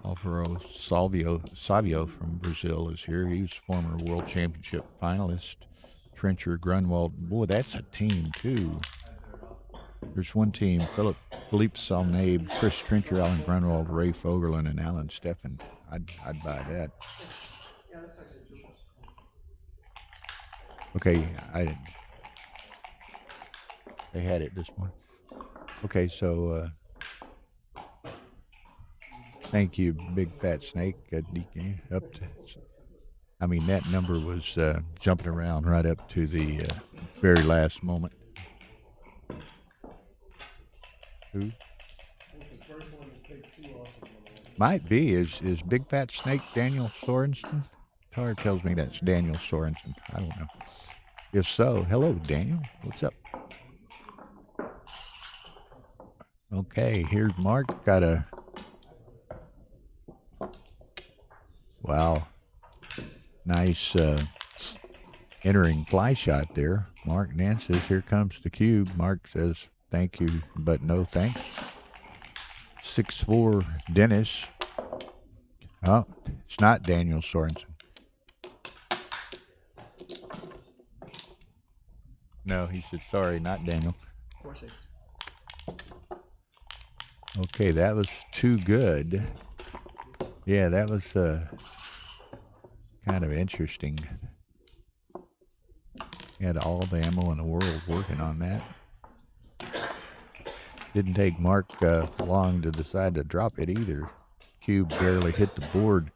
Alvaro Savio from Brazil is here. He was former World Championship finalist. Trencher, Grunwald. Boy, that's a team, too. There's one team, Philippe Salnabe, Chris Trencher, Alan Grunwald, Ray Fogerlin, and Alan Steffen. I'd buy that. Okay, they had it this morning. Okay, so thank you, Big Fat Snake. Up to, I mean, that number was jumping around right up to the very last moment. Who? Might be. Is Big Fat Snake Daniel Sorensen? Tar tells me that's Daniel Sorensen. I don't know. If so, hello, Daniel. What's up? Okay, here's Mark. Got a... Wow. Nice entering fly shot there. Mark Nance says, here comes the cube. Mark says, thank you, but no thanks. 6'4", Dennis. Oh, it's not Daniel Sorensen. No, he said, sorry, not Daniel. 4-6. Okay, that was too good. Yeah, that was kind of interesting. He had all the ammo in the world working on that. Didn't take Mark long to decide to drop it either. Cube barely hit the board.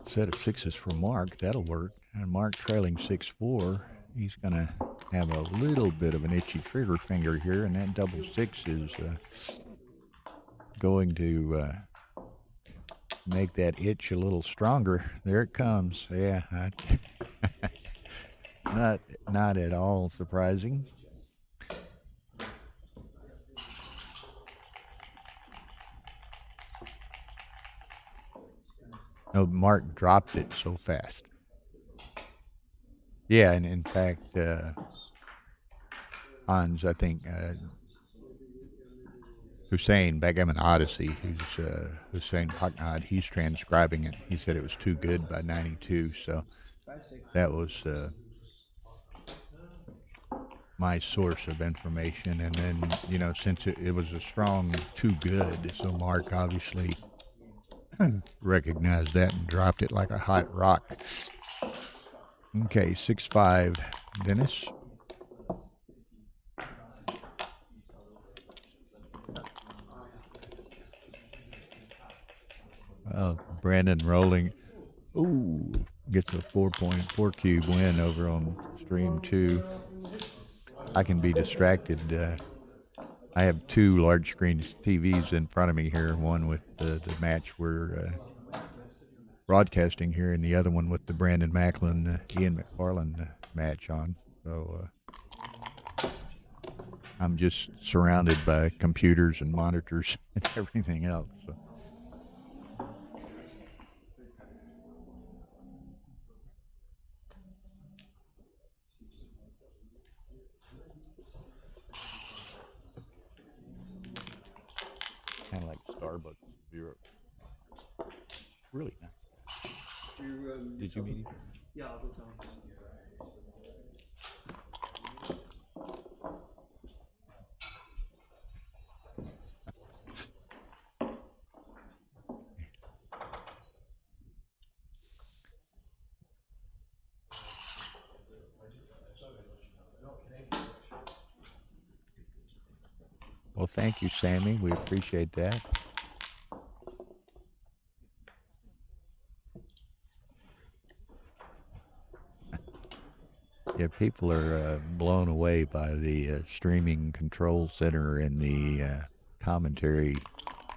Set of sixes for Mark. That'll work. And Mark trailing 6-4. He's going to have a little bit of an itchy trigger finger here, and that double six is going to make that itch a little stronger. There it comes. Yeah, not at all surprising. No, Mark dropped it so fast. Yeah, and in fact, Hans, I think, Hussein, Backgammon Odyssey, who's Hussein Paknad, he's transcribing it. He said it was too good by 92, so that was my source of information. And then, you know, since it was a strong too good, so Mark obviously recognized that and dropped it like a hot rock. Okay, 6-5, Dennis. Brandon rolling. Ooh, gets a 4.4 cube win over on stream 2. I can be distracted. I have 2 large screen TVs in front of me here. One with the match we're broadcasting here, and the other one with the Brandon Macklin, Ian McFarland match on. So I'm just surrounded by computers and monitors and everything else. So. Kind of like Starbucks Europe. Really nice. Did you meet him? Yeah, I'll go tell him. Well, thank you, Sammy. We appreciate that. Yeah, people are blown away by the streaming control center in the commentary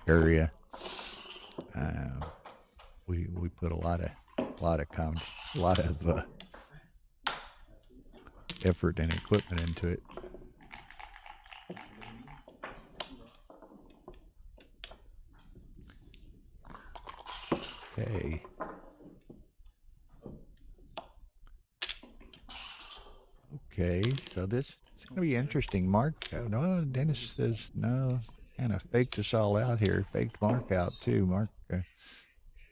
area. We put a lot of effort and equipment into it. Okay. Okay, so this is going to be interesting. Mark, no, Dennis says no, kind of faked us all out here. Faked Mark out too. Mark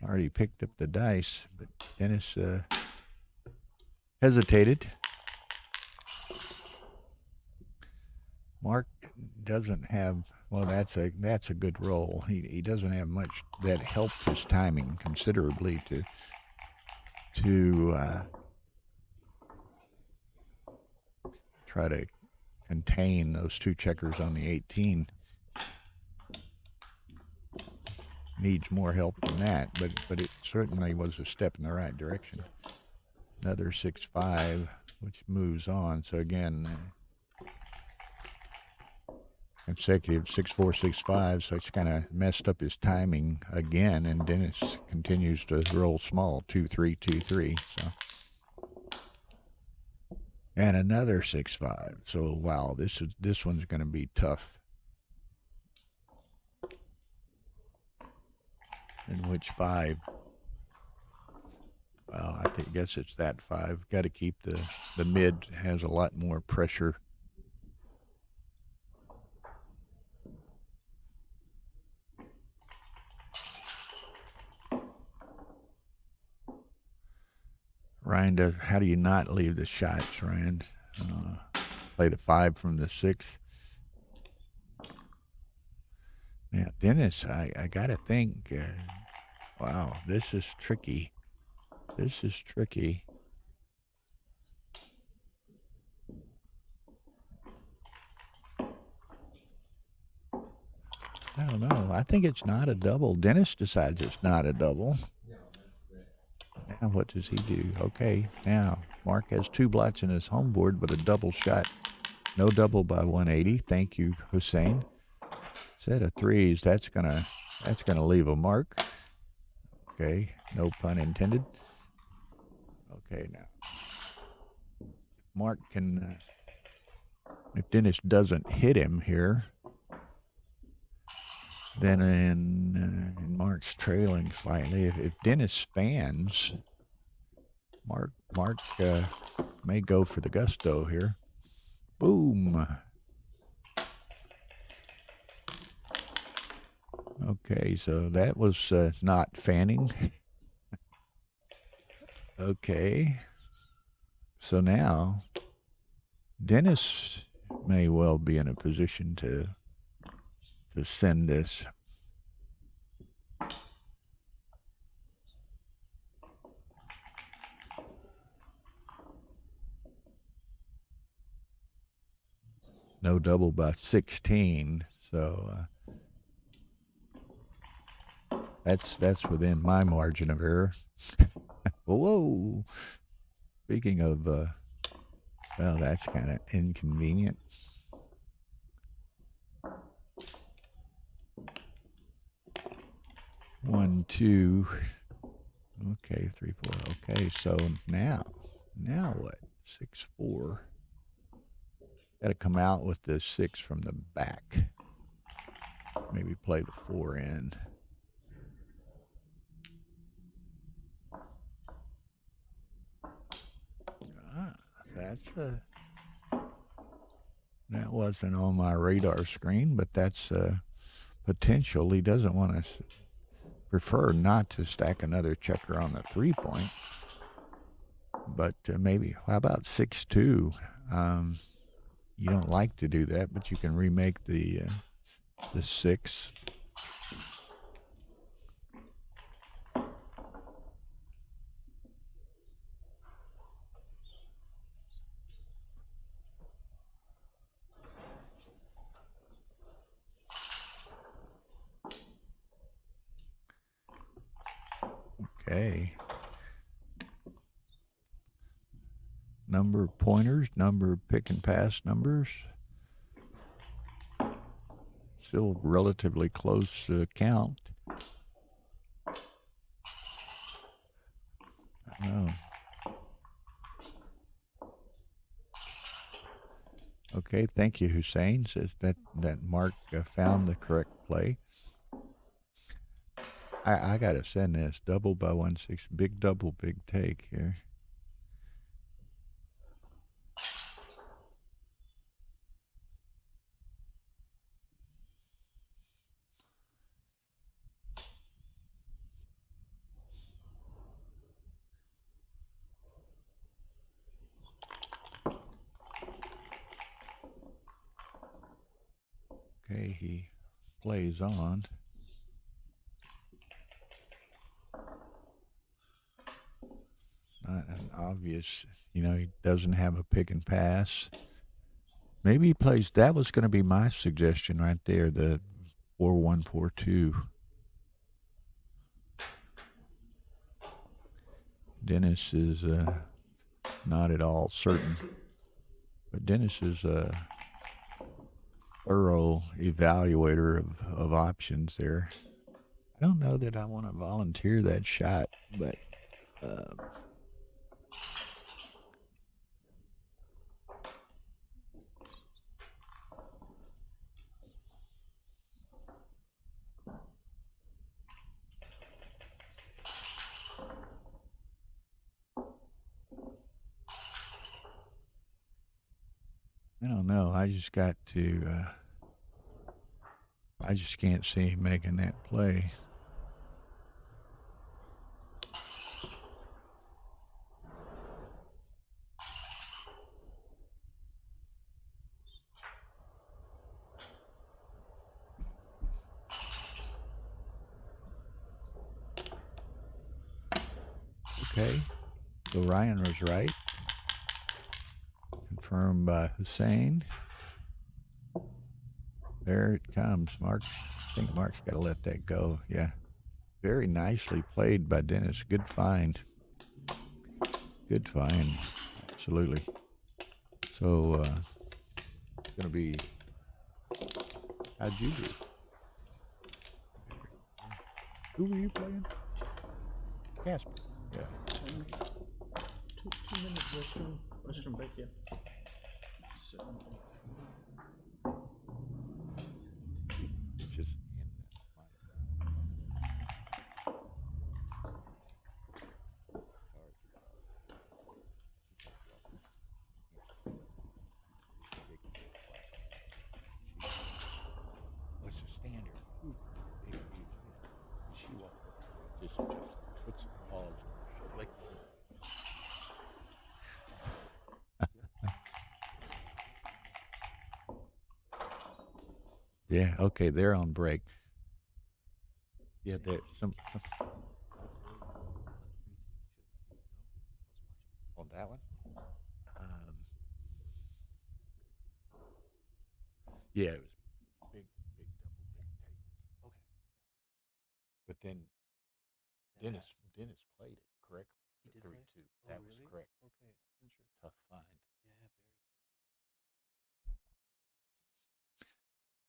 already picked up the dice, but Dennis hesitated. Mark doesn't have, well, that's a good roll. He doesn't have much that helped his timing considerably to try to contain those two checkers on the 18. Needs more help than that, but it certainly was a step in the right direction. Another 6-5, which moves on. So again, consecutive 6-4, 6-5. So it's kind of messed up his timing again, and Dennis continues to roll small, 2-3, 2-3. So. And another 6-5. So wow, this one's going to be tough. In which 5? Well, I guess it's that 5. Got to keep the mid, has a lot more pressure. Ryan how do you not leave the shots, Ryan? Play the 5 from the 6. Yeah, Dennis, I got to think, wow, this is tricky. This is tricky. I don't know. I think it's not a double. Dennis decides it's not a double. Now what does he do? Okay, now Mark has 2 blots in his home board, but a double shot. No double by 180. Thank you, Hussein. Set of 3s. That's gonna leave a mark. Okay, no pun intended. Okay, now Mark can, if Dennis doesn't hit him here, then in Mark's trailing slightly. If Dennis fans, Mark may go for the gusto here. Boom. Okay, so that was not fanning. Okay. So now Dennis may well be in a position to send this. No double by 16, so that's within my margin of error. Whoa! Speaking of, well, that's kind of inconvenient. One, 2. Okay, 3, 4. Okay, so now what? 6-4. Got to come out with the 6 from the back. Maybe play the 4 in. That wasn't on my radar screen, but that's potential. He doesn't want to prefer not to stack another checker on the 3-point, but maybe. How about 6-2? You don't like to do that, but you can remake the 6. Okay. Number of pointers, number of pick and pass numbers. Still relatively close count. Oh. Okay, thank you, Hussein. Says that Mark found the correct play. I gotta send this double by 1/6, big double, big take here. Okay, he plays on. Not an obvious, he doesn't have a pick and pass. Maybe he plays, that was going to be my suggestion right there, the 4-1-4-2. Dennis is not at all certain, but Dennis is a thorough evaluator of options there. I don't know that I want to volunteer that shot, but I don't know. I just got to, I just can't see him making that play. Okay, so Ryan was right. Confirmed by Hussein. There it comes. Mark, I think Mark's got to let that go. Yeah. Very nicely played by Dennis. Good find. Good find. Absolutely. So, it's going to be, how'd you do? Who were you playing? Casper. Yeah. 2 minutes Western break, yeah. So. Just what's the standard? Ooh, big huge hit. She walks up, just puts some paws like. Yeah, okay, they're on break. Yeah, there's some on that one. Yeah, it was big double, big take. Okay, but then Dennis played it correctly. He did 3-2. play? Oh, That was really? correct. Okay, I wasn't sure. Tough find. Yeah, very.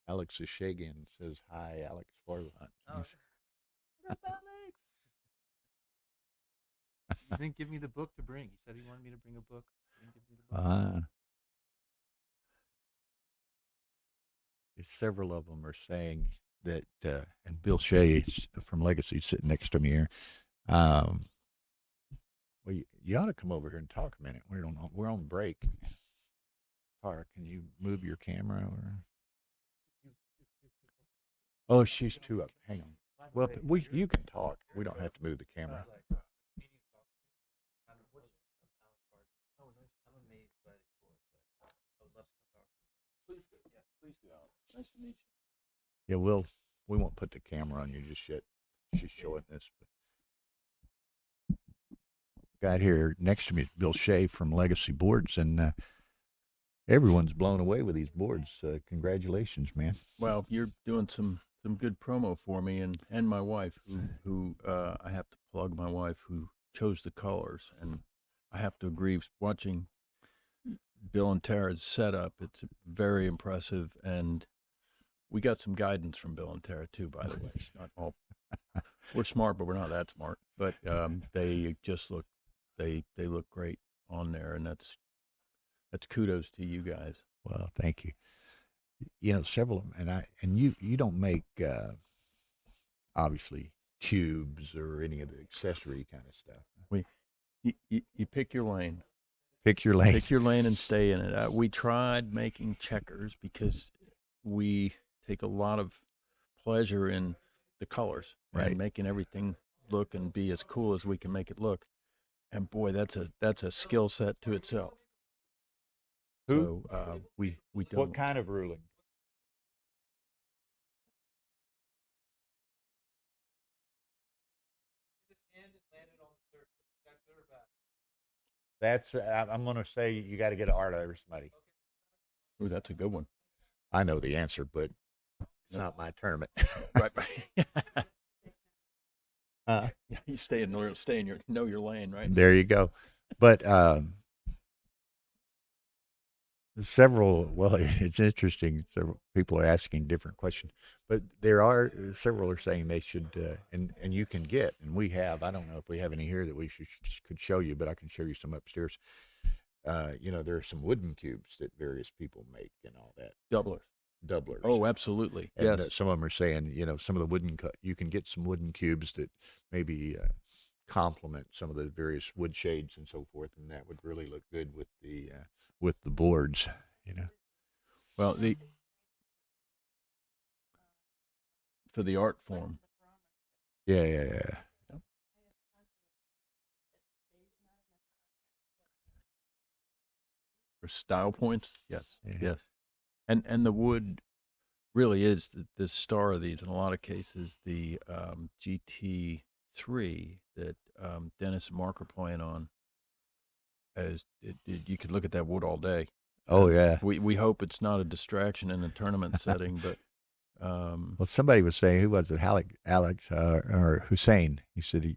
Alex Shagan says hi, Alex Forlant. Oh, what up, Alex? He didn't give me the book to bring. He said he wanted me to bring a book. He didn't give me the book. Several of them are saying that, and Bill Shea from Legacy sitting next to me here. Well, you ought to come over here and talk a minute. We're on break. Tara, can you move your camera or? Oh, she's too up. Hang on. Well, you can talk. We don't have to move the camera. Nice to meet you. Yeah, we won't put the camera on you just yet. She's showing this. Got here next to me is Bill Shea from Legacy Boards, and everyone's blown away with these boards. Congratulations, man. Well, you're doing some good promo for me and my wife, who I have to plug my wife who chose the colors, and I have to agree. Watching Bill and Tara's setup, it's very impressive, and we got some guidance from Bill and Tara too. By the way, it's not all we're smart, but we're not that smart. But they just look they look great on there, and that's kudos to you guys. Well, thank you. You know, several of them, and you don't make obviously cubes or any of the accessory kind of stuff. You pick your lane. Pick your lane. Pick your lane and stay in it. We tried making checkers because we take a lot of pleasure in the colors, right, and making everything look and be as cool as we can make it look. And boy, that's a skill set to itself. Who? So we don't. What kind of ruling? That's I'm going to say you got to get an Arda or somebody. Ooh, that's a good one. I know the answer, but it's not my tournament. Right. Yeah, you stay in your know your lane, right? There you go. But several. Well, it's interesting. Several people are asking different questions, but there are several are saying they should, and you can get, and we have. I don't know if we have any here that we could show you, but I can show you some upstairs. You know, there are some wooden cubes that various people make and all that. Doublers. Oh, absolutely. And yes. Some of them are saying, you know, some of the you can get some wooden cubes that maybe complement some of the various wood shades and so forth, and that would really look good with the boards, you know. Well, for the art form. Yeah. For style points, yes, Yeah. yes. And the wood really is the star of these in a lot of cases. The GT3 that Dennis and Mark are playing on, you could look at that wood all day. Oh, yeah. We hope it's not a distraction in a tournament setting, but well, somebody was saying, who was it, Alex or Hussein? He said,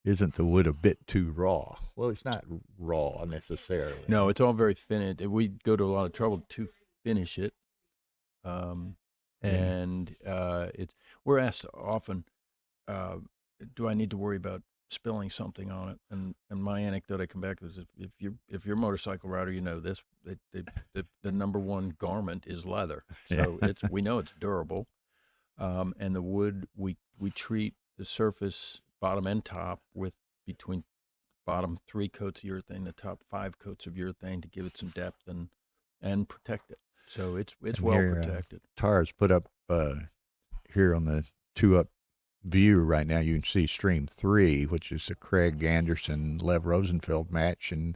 isn't the wood a bit too raw? Well, it's not raw necessarily. No, it's all very thin. We go to a lot of trouble to finish it. We're asked often, do I need to worry about spilling something on it? And my anecdote I come back to is if you're a motorcycle rider, you know this, the number one garment is leather. So we know it's durable. And the wood, we treat the surface, bottom and top, with between bottom 3 coats of urethane, the top 5 coats of urethane to give it some depth and protect it. So it's well protected. Tara's put up here on the 2-up view right now. You can see Stream 3, which is the Craig Anderson Lev Rosenfeld match, and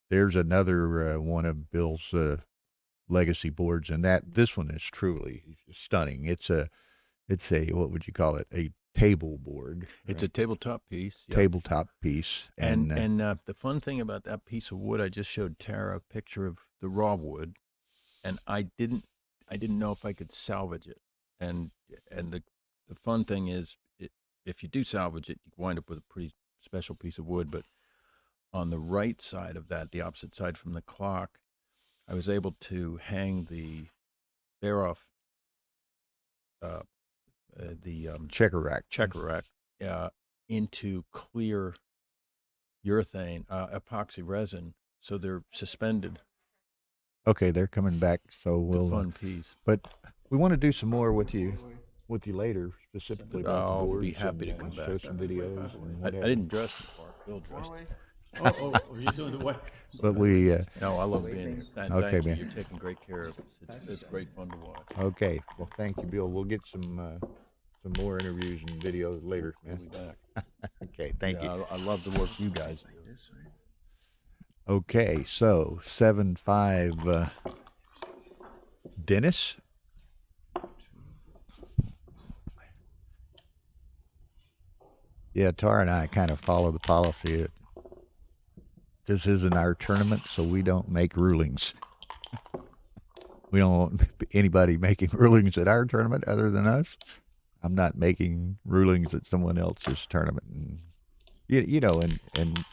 there's another one of Bill's legacy boards, and this one is truly stunning. It's a what would you call it? A table board. It's a tabletop piece. Yep. Tabletop piece. And the fun thing about that piece of wood, I just showed Tara a picture of the raw wood, and I didn't know if I could salvage it. And the fun thing is, if you do salvage it, you wind up with a pretty special piece of wood. But on the right side of that, the opposite side from the clock, I was able to hang the thereof the checker rack into clear urethane epoxy resin, so they're suspended. Okay, they're coming back, so we'll fun piece. But we want to do some more with you later, specifically about the boards. I'll be happy to come show back. some videos. I didn't dress the part. Bill dressed. Oh, you're doing the way. But we. No, I love being here. And okay, thank you. man. You're taking great care of us. It's great fun to watch. Okay, well, thank you, Bill. We'll get some more interviews and videos later, man. We'll be back. Okay, thank you. I love the work you guys do. Okay, so 7-5, Dennis. Yeah, Tara and I kind of follow the policy that this isn't our tournament, so we don't make rulings. We don't want anybody making rulings at our tournament other than us. I'm not making rulings at someone else's tournament, and and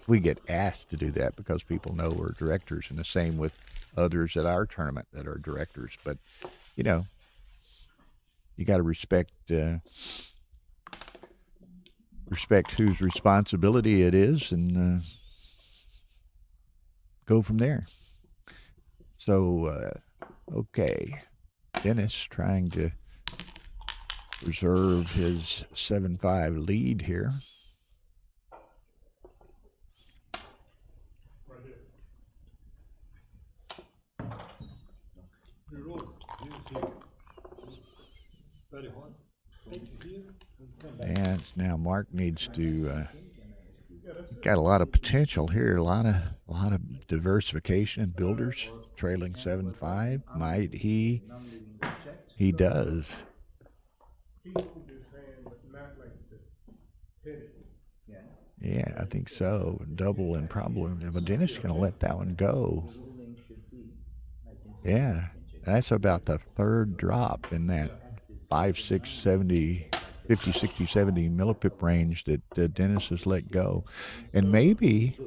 we get asked to do that because people know we're directors, and the same with others at our tournament that are directors. But you got to respect whose responsibility it is, and go from there. So, okay, Dennis trying to preserve his 7-5 lead here. And now Mark needs to got a lot of potential here, a lot of diversification and builders trailing 7-5. Might he does. Yeah, I think so. Double and probably, but Dennis is going to let that one go. Yeah, that's about the third drop in that 5, 6, 70, 50, 60, 70 millipip range that Dennis has let go. And maybe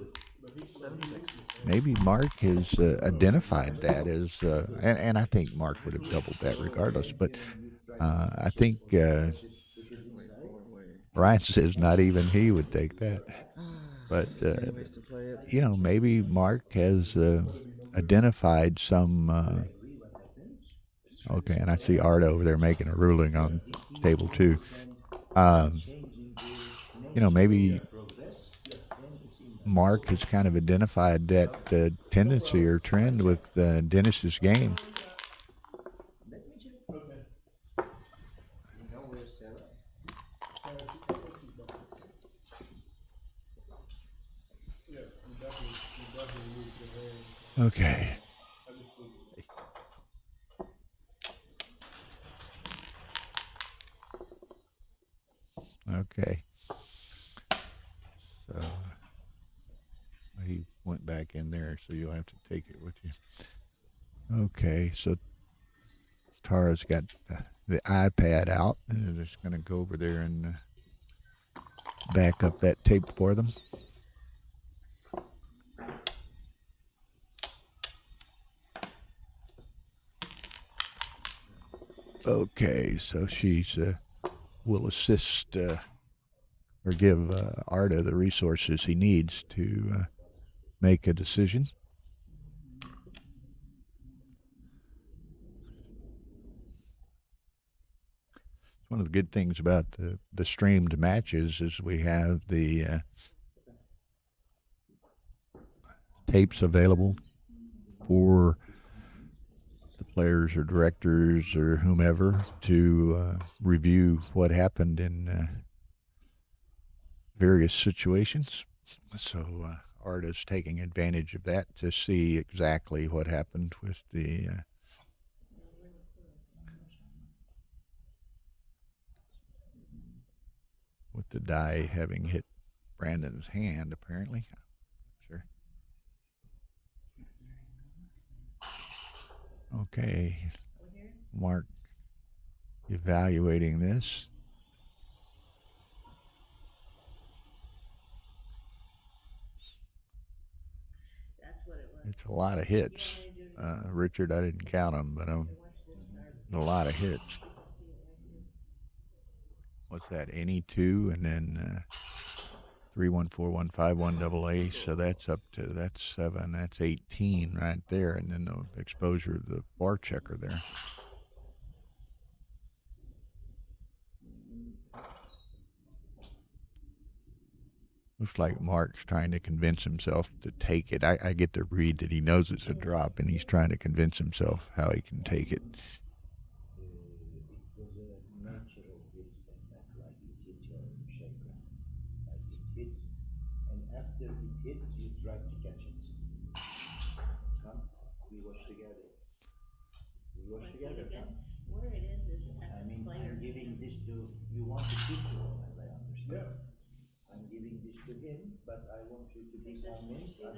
Mark has identified that as, and I think Mark would have doubled that regardless, but I think Ryan says not even he would take that. But, maybe Mark has identified some, okay, and I see Arda over there making a ruling on table 2. Maybe Mark has kind of identified that tendency or trend with Dennis's game. Okay. Okay. So he went back in there, so you'll have to take it with you. Okay, so Tara's got the iPad out, and they're just going to go over there and back up that tape for them. Okay, so she's will assist or give Arda the resources he needs to make a decision. One of the good things about the streamed matches is we have the tapes available for the players or directors or whomever to review what happened in various situations. So Arda's taking advantage of that to see exactly what happened with the die having hit Brandon's hand, apparently. Sure. Okay. Mark evaluating this. It's a lot of hits. Richard, I didn't count them, but a lot of hits. What's that? Any 2 and then 3, 1, 4, 1, 5, 1 double ace. So that's 7. That's 18 right there, and then the exposure of the bar checker there. Looks like Mark's trying to convince himself to take it. I get the read that he knows it's a drop, and he's trying to convince himself how he can take it.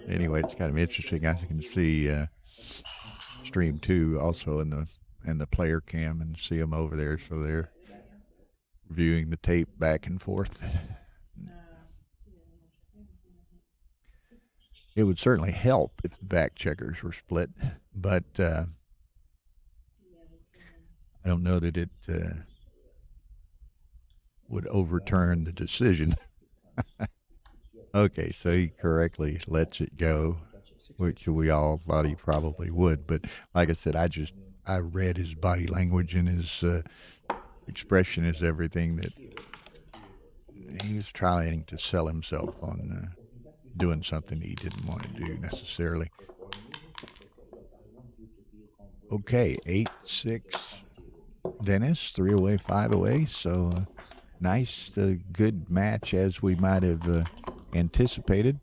Anyway, it's kind of interesting. I can see stream 2 also in the player cam and see them over there. So they're viewing the tape back and forth. It would certainly help if the back checkers were split, but I don't know that it would overturn the decision. Okay, so he correctly lets it go, which we all thought he probably would. But like I said, I read his body language, and his expression is everything that he was trying to sell himself on doing something he didn't want to do necessarily. Okay, 8-6 Dennis, 3 away, 5 away. So nice, good match as we might have anticipated.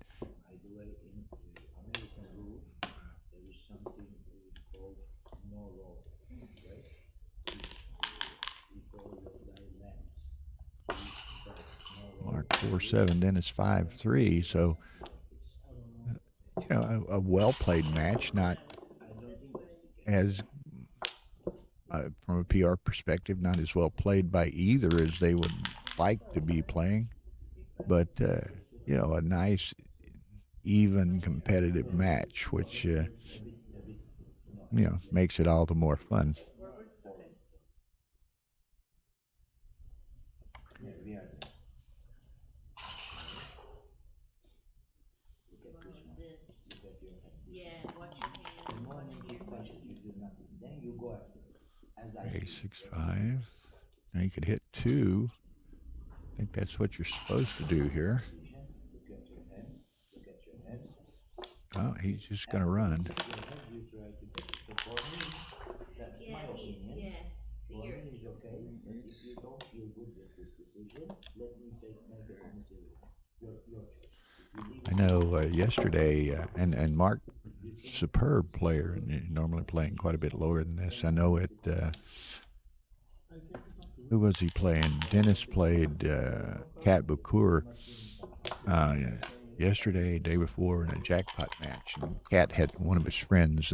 Mark 4-7, Dennis 5-3. So, you know, a well-played match, not as, from a PR perspective, not as well played by either as they would like to be playing. But, you know, a nice, even, competitive match, which, you know, makes it all the more fun. Okay, 6-5. Now you could hit 2. I think that's what you're supposed to do here. Oh, he's just going to run. I know yesterday, and Mark, superb player, and normally playing quite a bit lower than this. I know it. Who was he playing? Dennis played Kat Bukur yesterday, day before, in a jackpot match. And Kat had one of his friends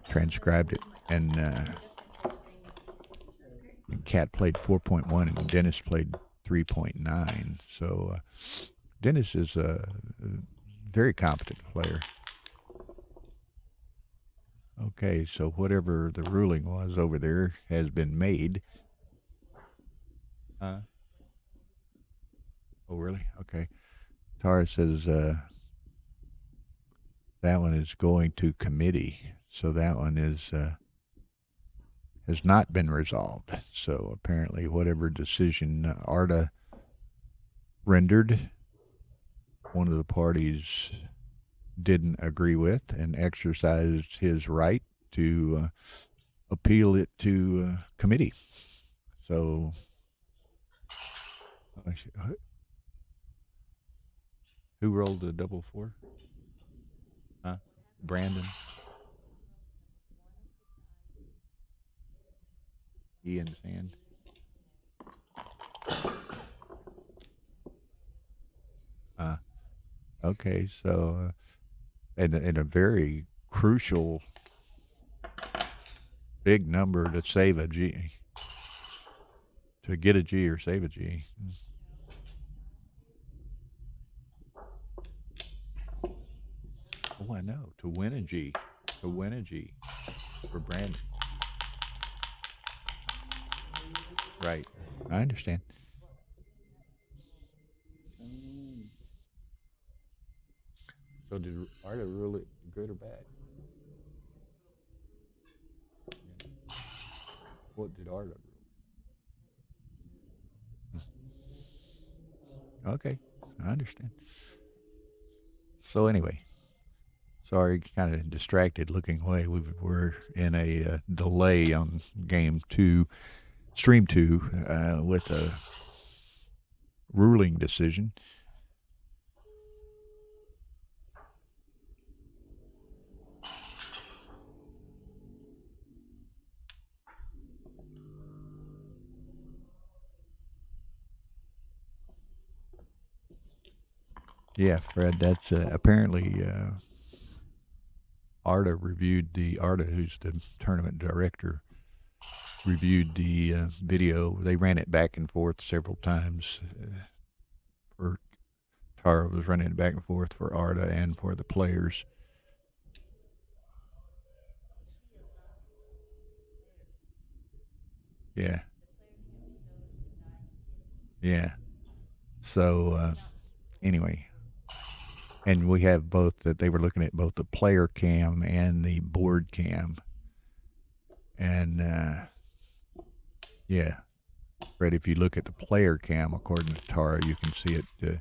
transcribed it, and Kat played 4.1, and Dennis played 3.9. So Dennis is a very competent player. Okay, so whatever the ruling was over there has been made. Oh, really? Okay. Tara says that one is going to committee. So that one is has not been resolved. So apparently whatever decision Arda rendered, one of the parties didn't agree with and exercised his right to appeal it to committee. So who rolled the double 4? Huh? Brandon. Ian's hand. Okay, so in a very crucial big number to save a G, to get a G or save a G. Oh, I know. To win a G. To win a G for Brandon. Right. I understand. So did Arda rule it good or bad? Yeah. What did Arda rule? Okay. I understand. So anyway. Sorry, kind of distracted looking away. We're in a delay on game 2, stream 2, with a ruling decision. Yeah, Fred, that's apparently Arda reviewed Arda, who's the tournament director, reviewed the video. They ran it back and forth several times. For Tara was running it back and forth for Arda and for the players. Yeah. Yeah. So anyway, and we have both that they were looking at both the player cam and the board cam. And yeah, Fred, if you look at the player cam, according to Tara, you can see it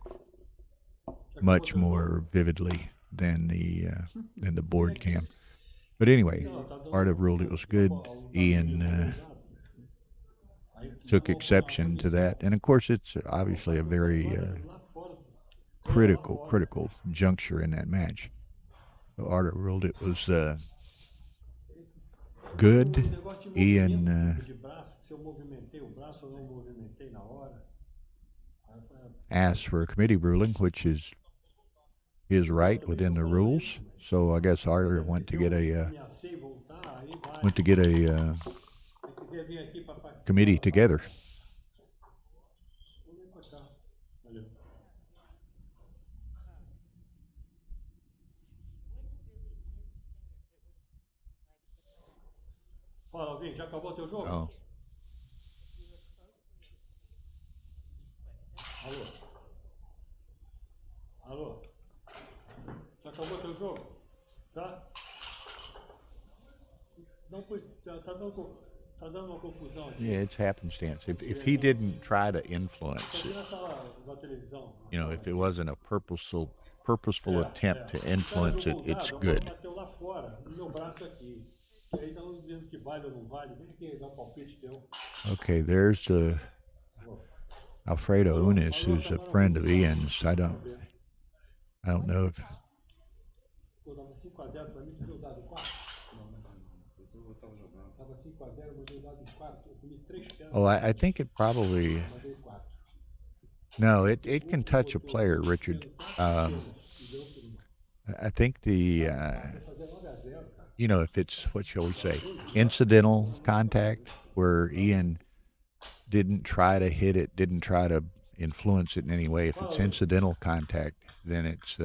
much more vividly than the board cam. But anyway, Arda ruled it was good. Ian took exception to that, and of course, it's obviously a very critical juncture in that match. So Arda ruled it was good. Ian asked for a committee ruling, which is his right within the rules. So I guess Arda went to get a committee together. Fala, alguém, já acabou teu jogo? Oh. Alô? Alô? Já acabou teu jogo? Tá? Não, tá dando uma confusão aqui. Yeah, it's happenstance. If he didn't try to influence it, you know, if it wasn't a purposeful attempt to influence it, it's good. Okay, there's the Alfredo Unis, who's a friend of Ian's. I don't know if. Oh, I think it probably. No, it can touch a player, Richard. I think the, you know, if it's, what shall we say, incidental contact, where Ian didn't try to hit it, didn't try to influence it in any way. If it's incidental contact, then it's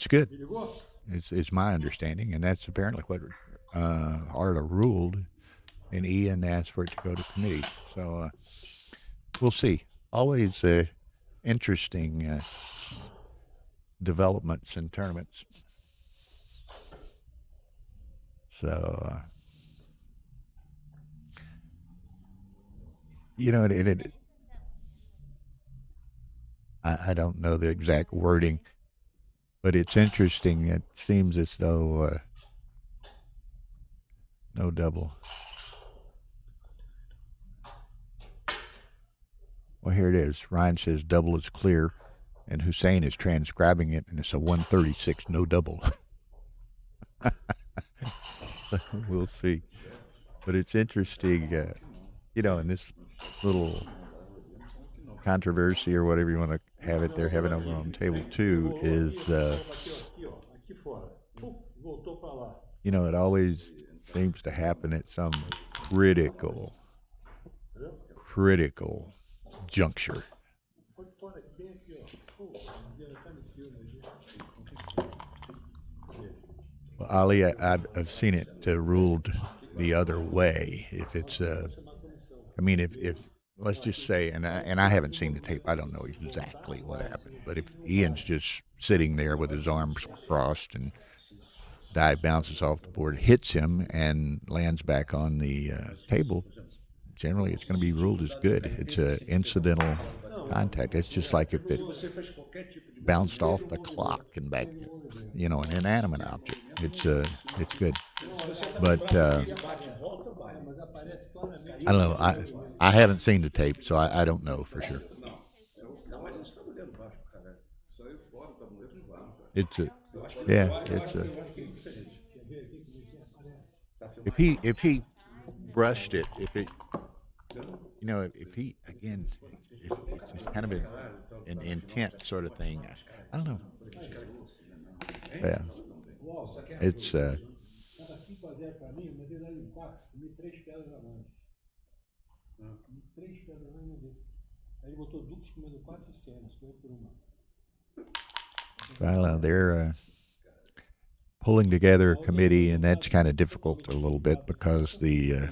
good. It's my understanding, and that's apparently what Arda ruled, and Ian asked for it to go to committee. So we'll see. Always interesting developments in tournaments. So, you know, I don't know the exact wording, but it's interesting. It seems as though no double. Well, here it is. Ryan says double is clear, and Hussein is transcribing it, and it's a 136, no double. We'll see. But it's interesting, you know, in this little controversy or whatever you want to have it, they're having over on table 2 is, you know, it always seems to happen at some critical juncture. Well, Ali, I've seen it ruled the other way. If it's I mean, if let's just say, and I haven't seen the tape, I don't know exactly what happened. But if Ian's just sitting there with his arms crossed and die bounces off the board, hits him, and lands back on the table, generally it's going to be ruled as good. It's an incidental contact. It's just like if it bounced off the clock and back, you know, an inanimate object. It's good. But I don't know. I haven't seen the tape, so I don't know for sure. It's a, yeah, it's a. If he brushed it, if it, you know, if he, again, if it's kind of an intent sort of thing. I don't know. Yeah, it's 5x0 pra mim, mas ele em 4, comi 3 pedras a mais. Comi 3 pedras a mais, não deu. Aí ele botou duplos comendo 4 e cenas, foi por uma. Well, they're pulling together a committee, and that's kind of difficult a little bit because the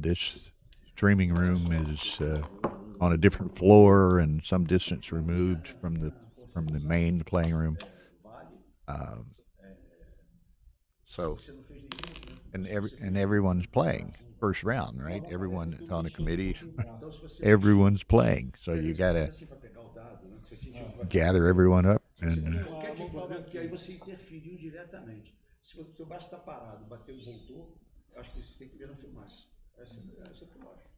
this streaming room is on a different floor and some distance removed from the main playing room. So, and everyone's playing first round, right? Everyone on a committee, everyone's playing. So you gotta gather everyone up and. Qualquer tipo de problema, porque aí você interferiu diretamente. Se o seu braço está parado, bateu e voltou, acho que você tem que ver na filmagem. Essa é o que eu acho.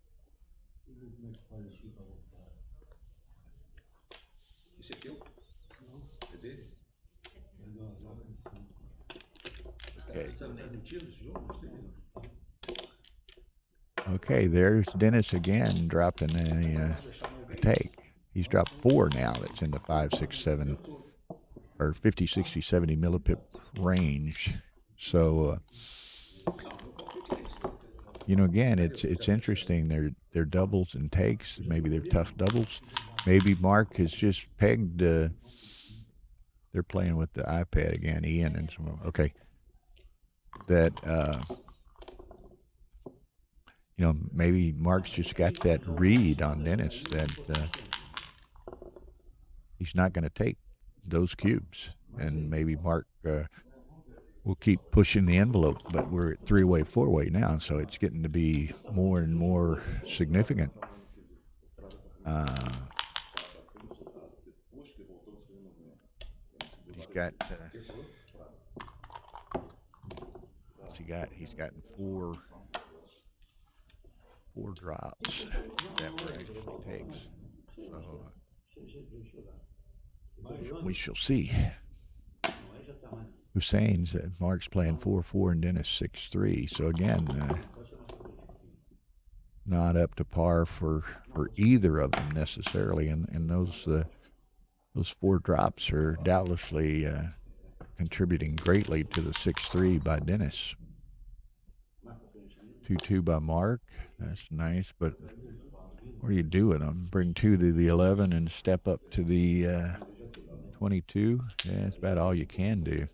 Como é que faz aqui pra voltar? Esse é teu? Não, É dele? ele deu uma droga em cima. Okay. Você está mentindo esse jogo? Não sei. Okay, there's Dennis again dropping a take. He's dropped 4 now. That's in the 5, 6, 7, or 50, 60, 70 millipip range. So, again, it's interesting. They're doubles and takes. Maybe they're tough doubles. Maybe Mark has just pegged. They're playing with the iPad again, Ian and some. Okay, that maybe Mark's just got that read on Dennis that he's not going to take those cubes, and maybe Mark will keep pushing the envelope. But we're at 3-way, 4-way now, so it's getting to be more and more significant. He's got. What's he got? He's gotten 4 drops that were actually takes. So we shall see. Hussein's Mark's playing 4-4 and Dennis 6-3. So again, not up to par for either of them necessarily, and those 4 drops are doubtlessly contributing greatly to the 6-3 by Dennis. 2-2 by Mark. That's nice, but what do you do with them? Bring 2 to the 11 and step up to the 22? Yeah, that's about all you can do.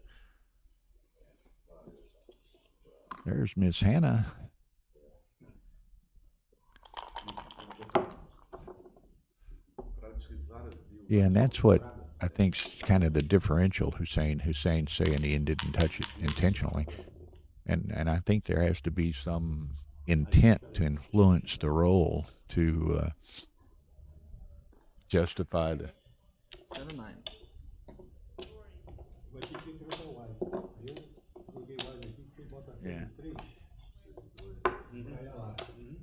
There's Miss Hannah. Yeah, and that's what I think's kind of the differential. Hussein saying Ian didn't touch it intentionally. And I think there has to be some intent to influence the roll to justify the 7-9. Yeah.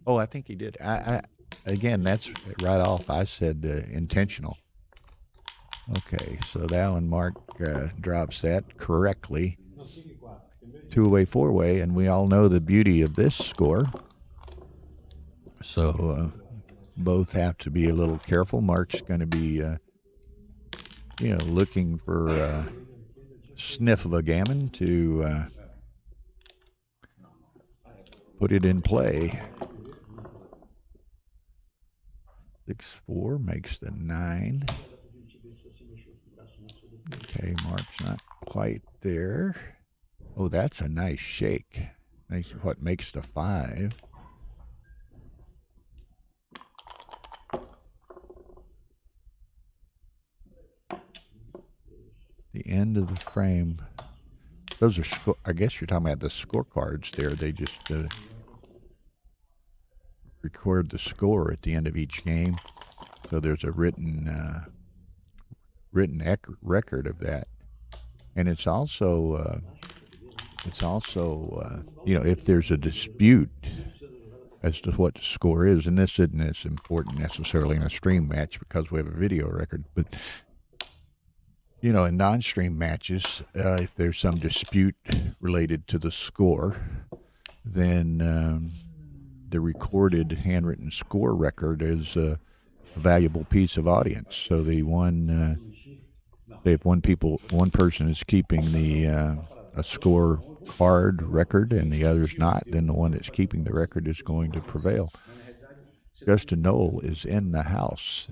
Oh, I think he did. I again, that's right off. I said intentional. Okay, so that one Mark drops that correctly. 2-way, 4-way, and we all know the beauty of this score. So both have to be a little careful. Mark's going to be, looking for a sniff of a gammon to put it in play. 6-4 makes the 9. Okay, Mark's not quite there. Oh, that's a nice shake. Nice, what makes the 5. The end of the frame. Those are, I guess you're talking about the scorecards there. They just record the score at the end of each game. So there's a written record of that. And it's also if there's a dispute as to what the score is, and this isn't as important necessarily in a stream match because we have a video record, but in non-stream matches, if there's some dispute related to the score, then the recorded handwritten score record is a valuable piece of audience. So the if one person is keeping the a score card record and the other's not, then the one that's keeping the record is going to prevail. Mas na realidade, você Justin Knoll is in the house.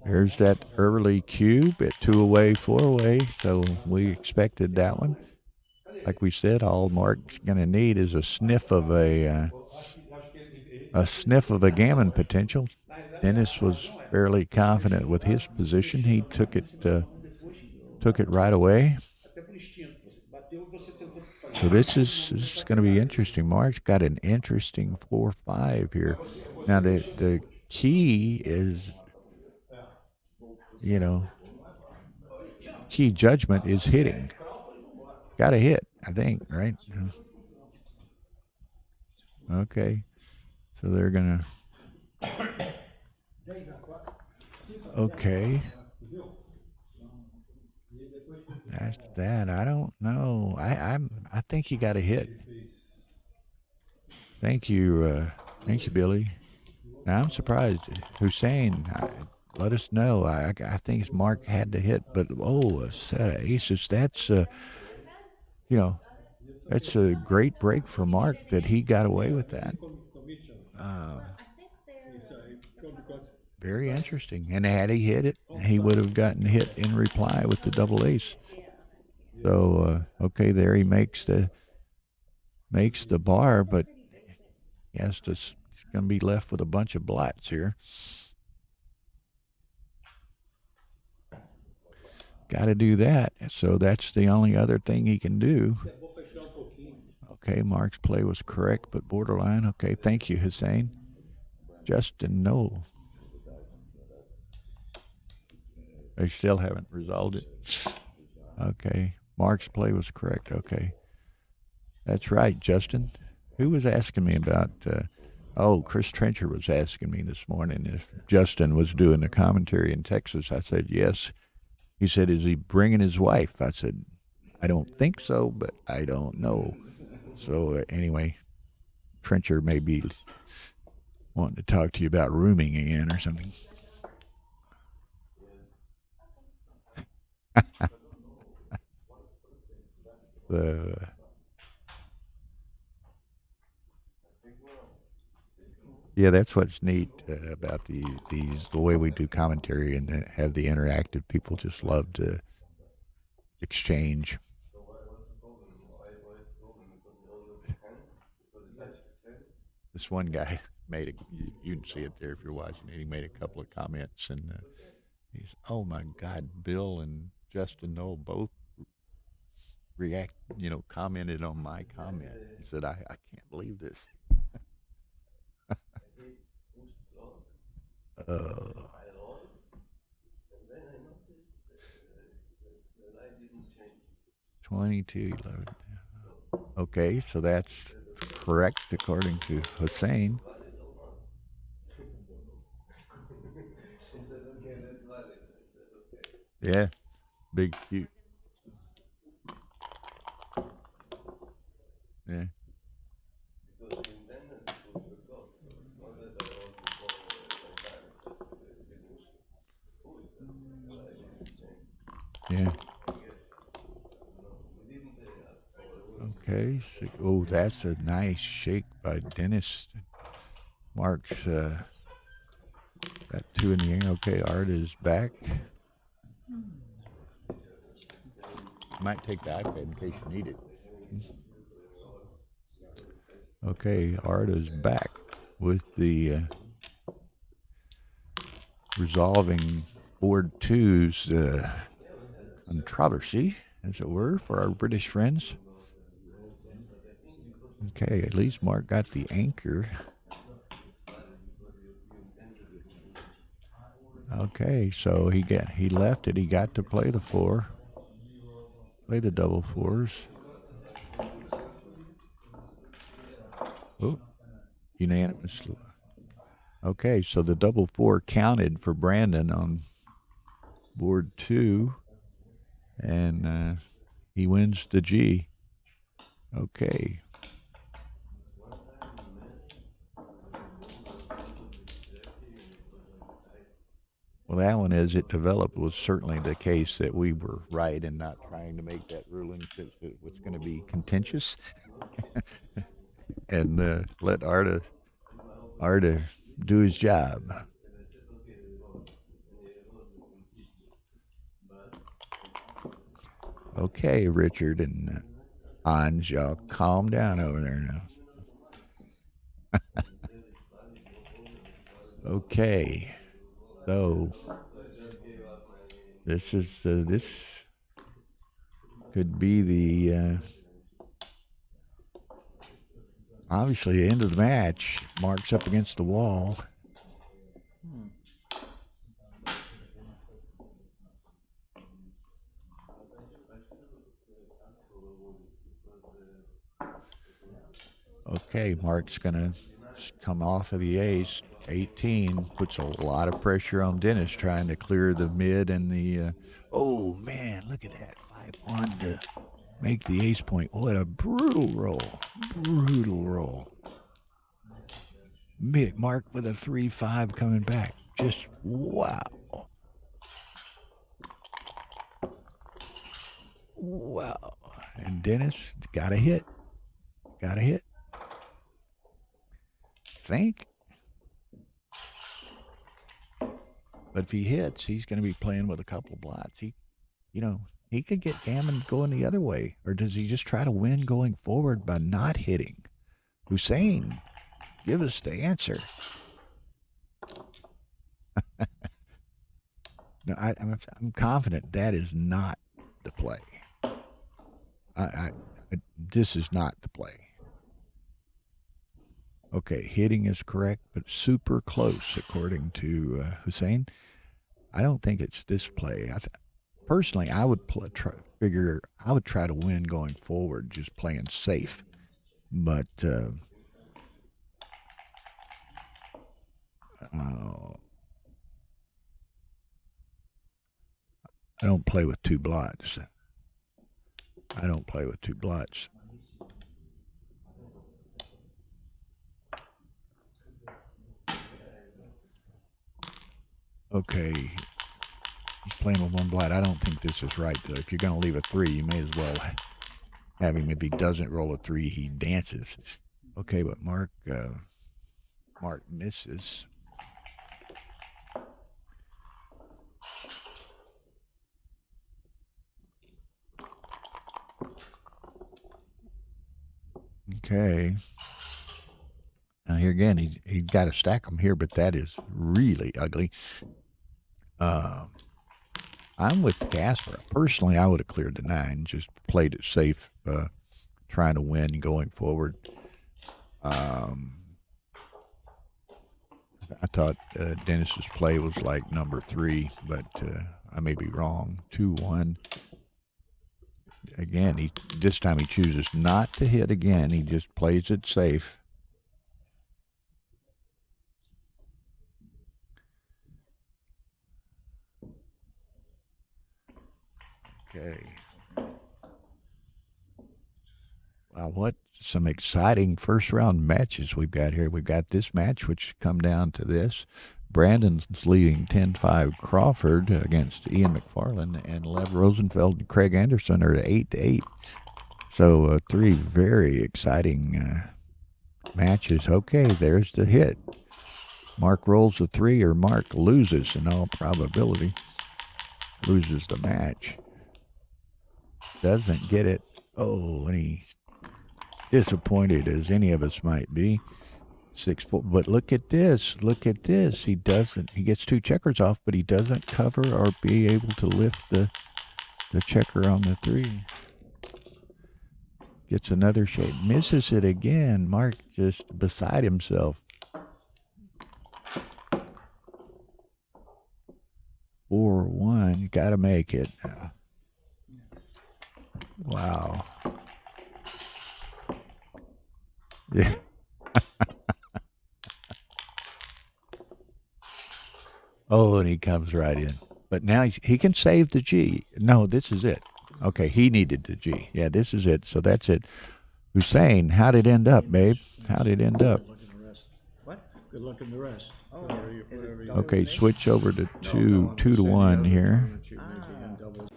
There's that early cube at 2-away, 4-away, so we expected that one. Like we said, all Mark's going to need is a sniff of a gammon potential. Dennis was fairly confident with his position. He took it right away. até por instinto, você bateu e você tentou fazer. So this is going to be interesting. Mark's got an interesting 4-5 here. Now the key is, key judgment is hitting. Got to hit, I think, right? Okay, so they're gonna. Okay. That's that. I don't know. I think you got to hit. Thank you, Billy. Now I'm surprised, Hussein. Let us know. I think Mark had to hit, but a set of aces. That's that's a great break for Mark that he got away with that. Very interesting. And had he hit it, he would have gotten hit in reply with the double ace. So okay, there he makes the bar, but he's going to be left with a bunch of blots here. Got to do that. So that's the only other thing he can do. Okay, Mark's play was correct, but borderline. Okay, thank you, Hussein. Justin, no. They still haven't resolved it. Okay, Mark's play was correct. Okay. That's right, Justin. Who was asking me about, Chris Trencher was asking me this morning if Justin was doing the commentary in Texas. I said, yes. He said, is he bringing his wife? I said, I don't think so, but I don't know. So anyway, Trencher may be wanting to talk to you about rooming again or something. Yeah, that's what's neat about the way we do commentary and have the interactive. People just love to exchange. This one guy made you can see it there if you're watching it. He made a couple of comments and he's, oh my God, Bill and Justin Knoll both commented on my comment. He said, I can't believe this. 22-11. Okay, so that's correct according to Hussein. Yeah, big cute. Yeah. Yeah. Okay. So, that's a nice shake by Dennis. Mark's got two in the air. Okay, Arda's back. Might take the iPad in case you need it. Okay, Arda's back with the resolving board two's controversy, as it were, for our British friends. Okay, at least Mark got the anchor. Okay, so he left it. He got to play the four, play the double fours. Oh, unanimous. Okay, so the double four counted for Brandon on board two, and he wins the G. Okay. Well, that one, as it developed, was certainly the case that we were right in not trying to make that ruling since it was going to be contentious, and let Arda do his job. Okay, Richard and Hans, y'all calm down over there now. Okay, so this could be the obviously the end of the match. Mark's up against the wall. Okay, Mark's gonna come off of the ace. 18 puts a lot of pressure on Dennis trying to clear the mid and the. Oh man, look at that 5-1 to make the ace point. What a brutal roll! Brutal roll. Mark with a 3-5 coming back. Just wow. Wow. And Dennis got a hit. Got a hit. Think. But if he hits, he's going to be playing with a couple blots. He could get gammon going the other way. Or does he just try to win going forward by not hitting? Hussein, give us the answer. No, I'm confident that is not the play. This is not the play. Okay, hitting is correct, but super close according to Hussein. I don't think it's this play. Personally, I would try to win going forward, just playing safe. But I don't play with two blots. I don't play with two blots. Okay, he's playing with one blot. I don't think this is right, though. If you're going to leave a 3, you may as well have him. If he doesn't roll a 3, he dances. Okay, but Mark misses. Okay. Now here again, he got to stack them here, but that is really ugly. I'm with Casper. Personally, I would have cleared the 9, just played it safe, trying to win going forward. I thought Dennis's play was like number 3, but I may be wrong. 2-1. Again, this time he chooses not to hit again. He just plays it safe. Okay. Wow, what some exciting first round matches we've got here. We've got this match, which come down to this. Brandon's leading 10-5 Crawford against Ian McFarland, and Lev Rosenfeld and Craig Anderson are at 8-8. So 3 very exciting matches. Okay, there's the hit. Mark rolls a 3, or Mark loses in all probability. Loses the match. Doesn't get it. Oh, and he's disappointed as any of us might be. 6-4. But look at this. Look at this. He gets 2 checkers off, but he doesn't cover or be able to lift the checker on the 3. Gets another shade. Misses it again. Mark just beside himself. 4-1. You got to make it. Wow. Yeah. Oh, and he comes right in. But now he can save the G. No, this is it. Okay, he needed the G. Yeah, this is it. So that's it. Hussein, how'd it end up, babe? How'd it end up? What? Good luck in the rest. Oh, Whatever yeah. you- Is it whatever you- double Okay, elimination? switch over to No, two I'm to saying the one other here. tournaments you're making in Ah. doubles.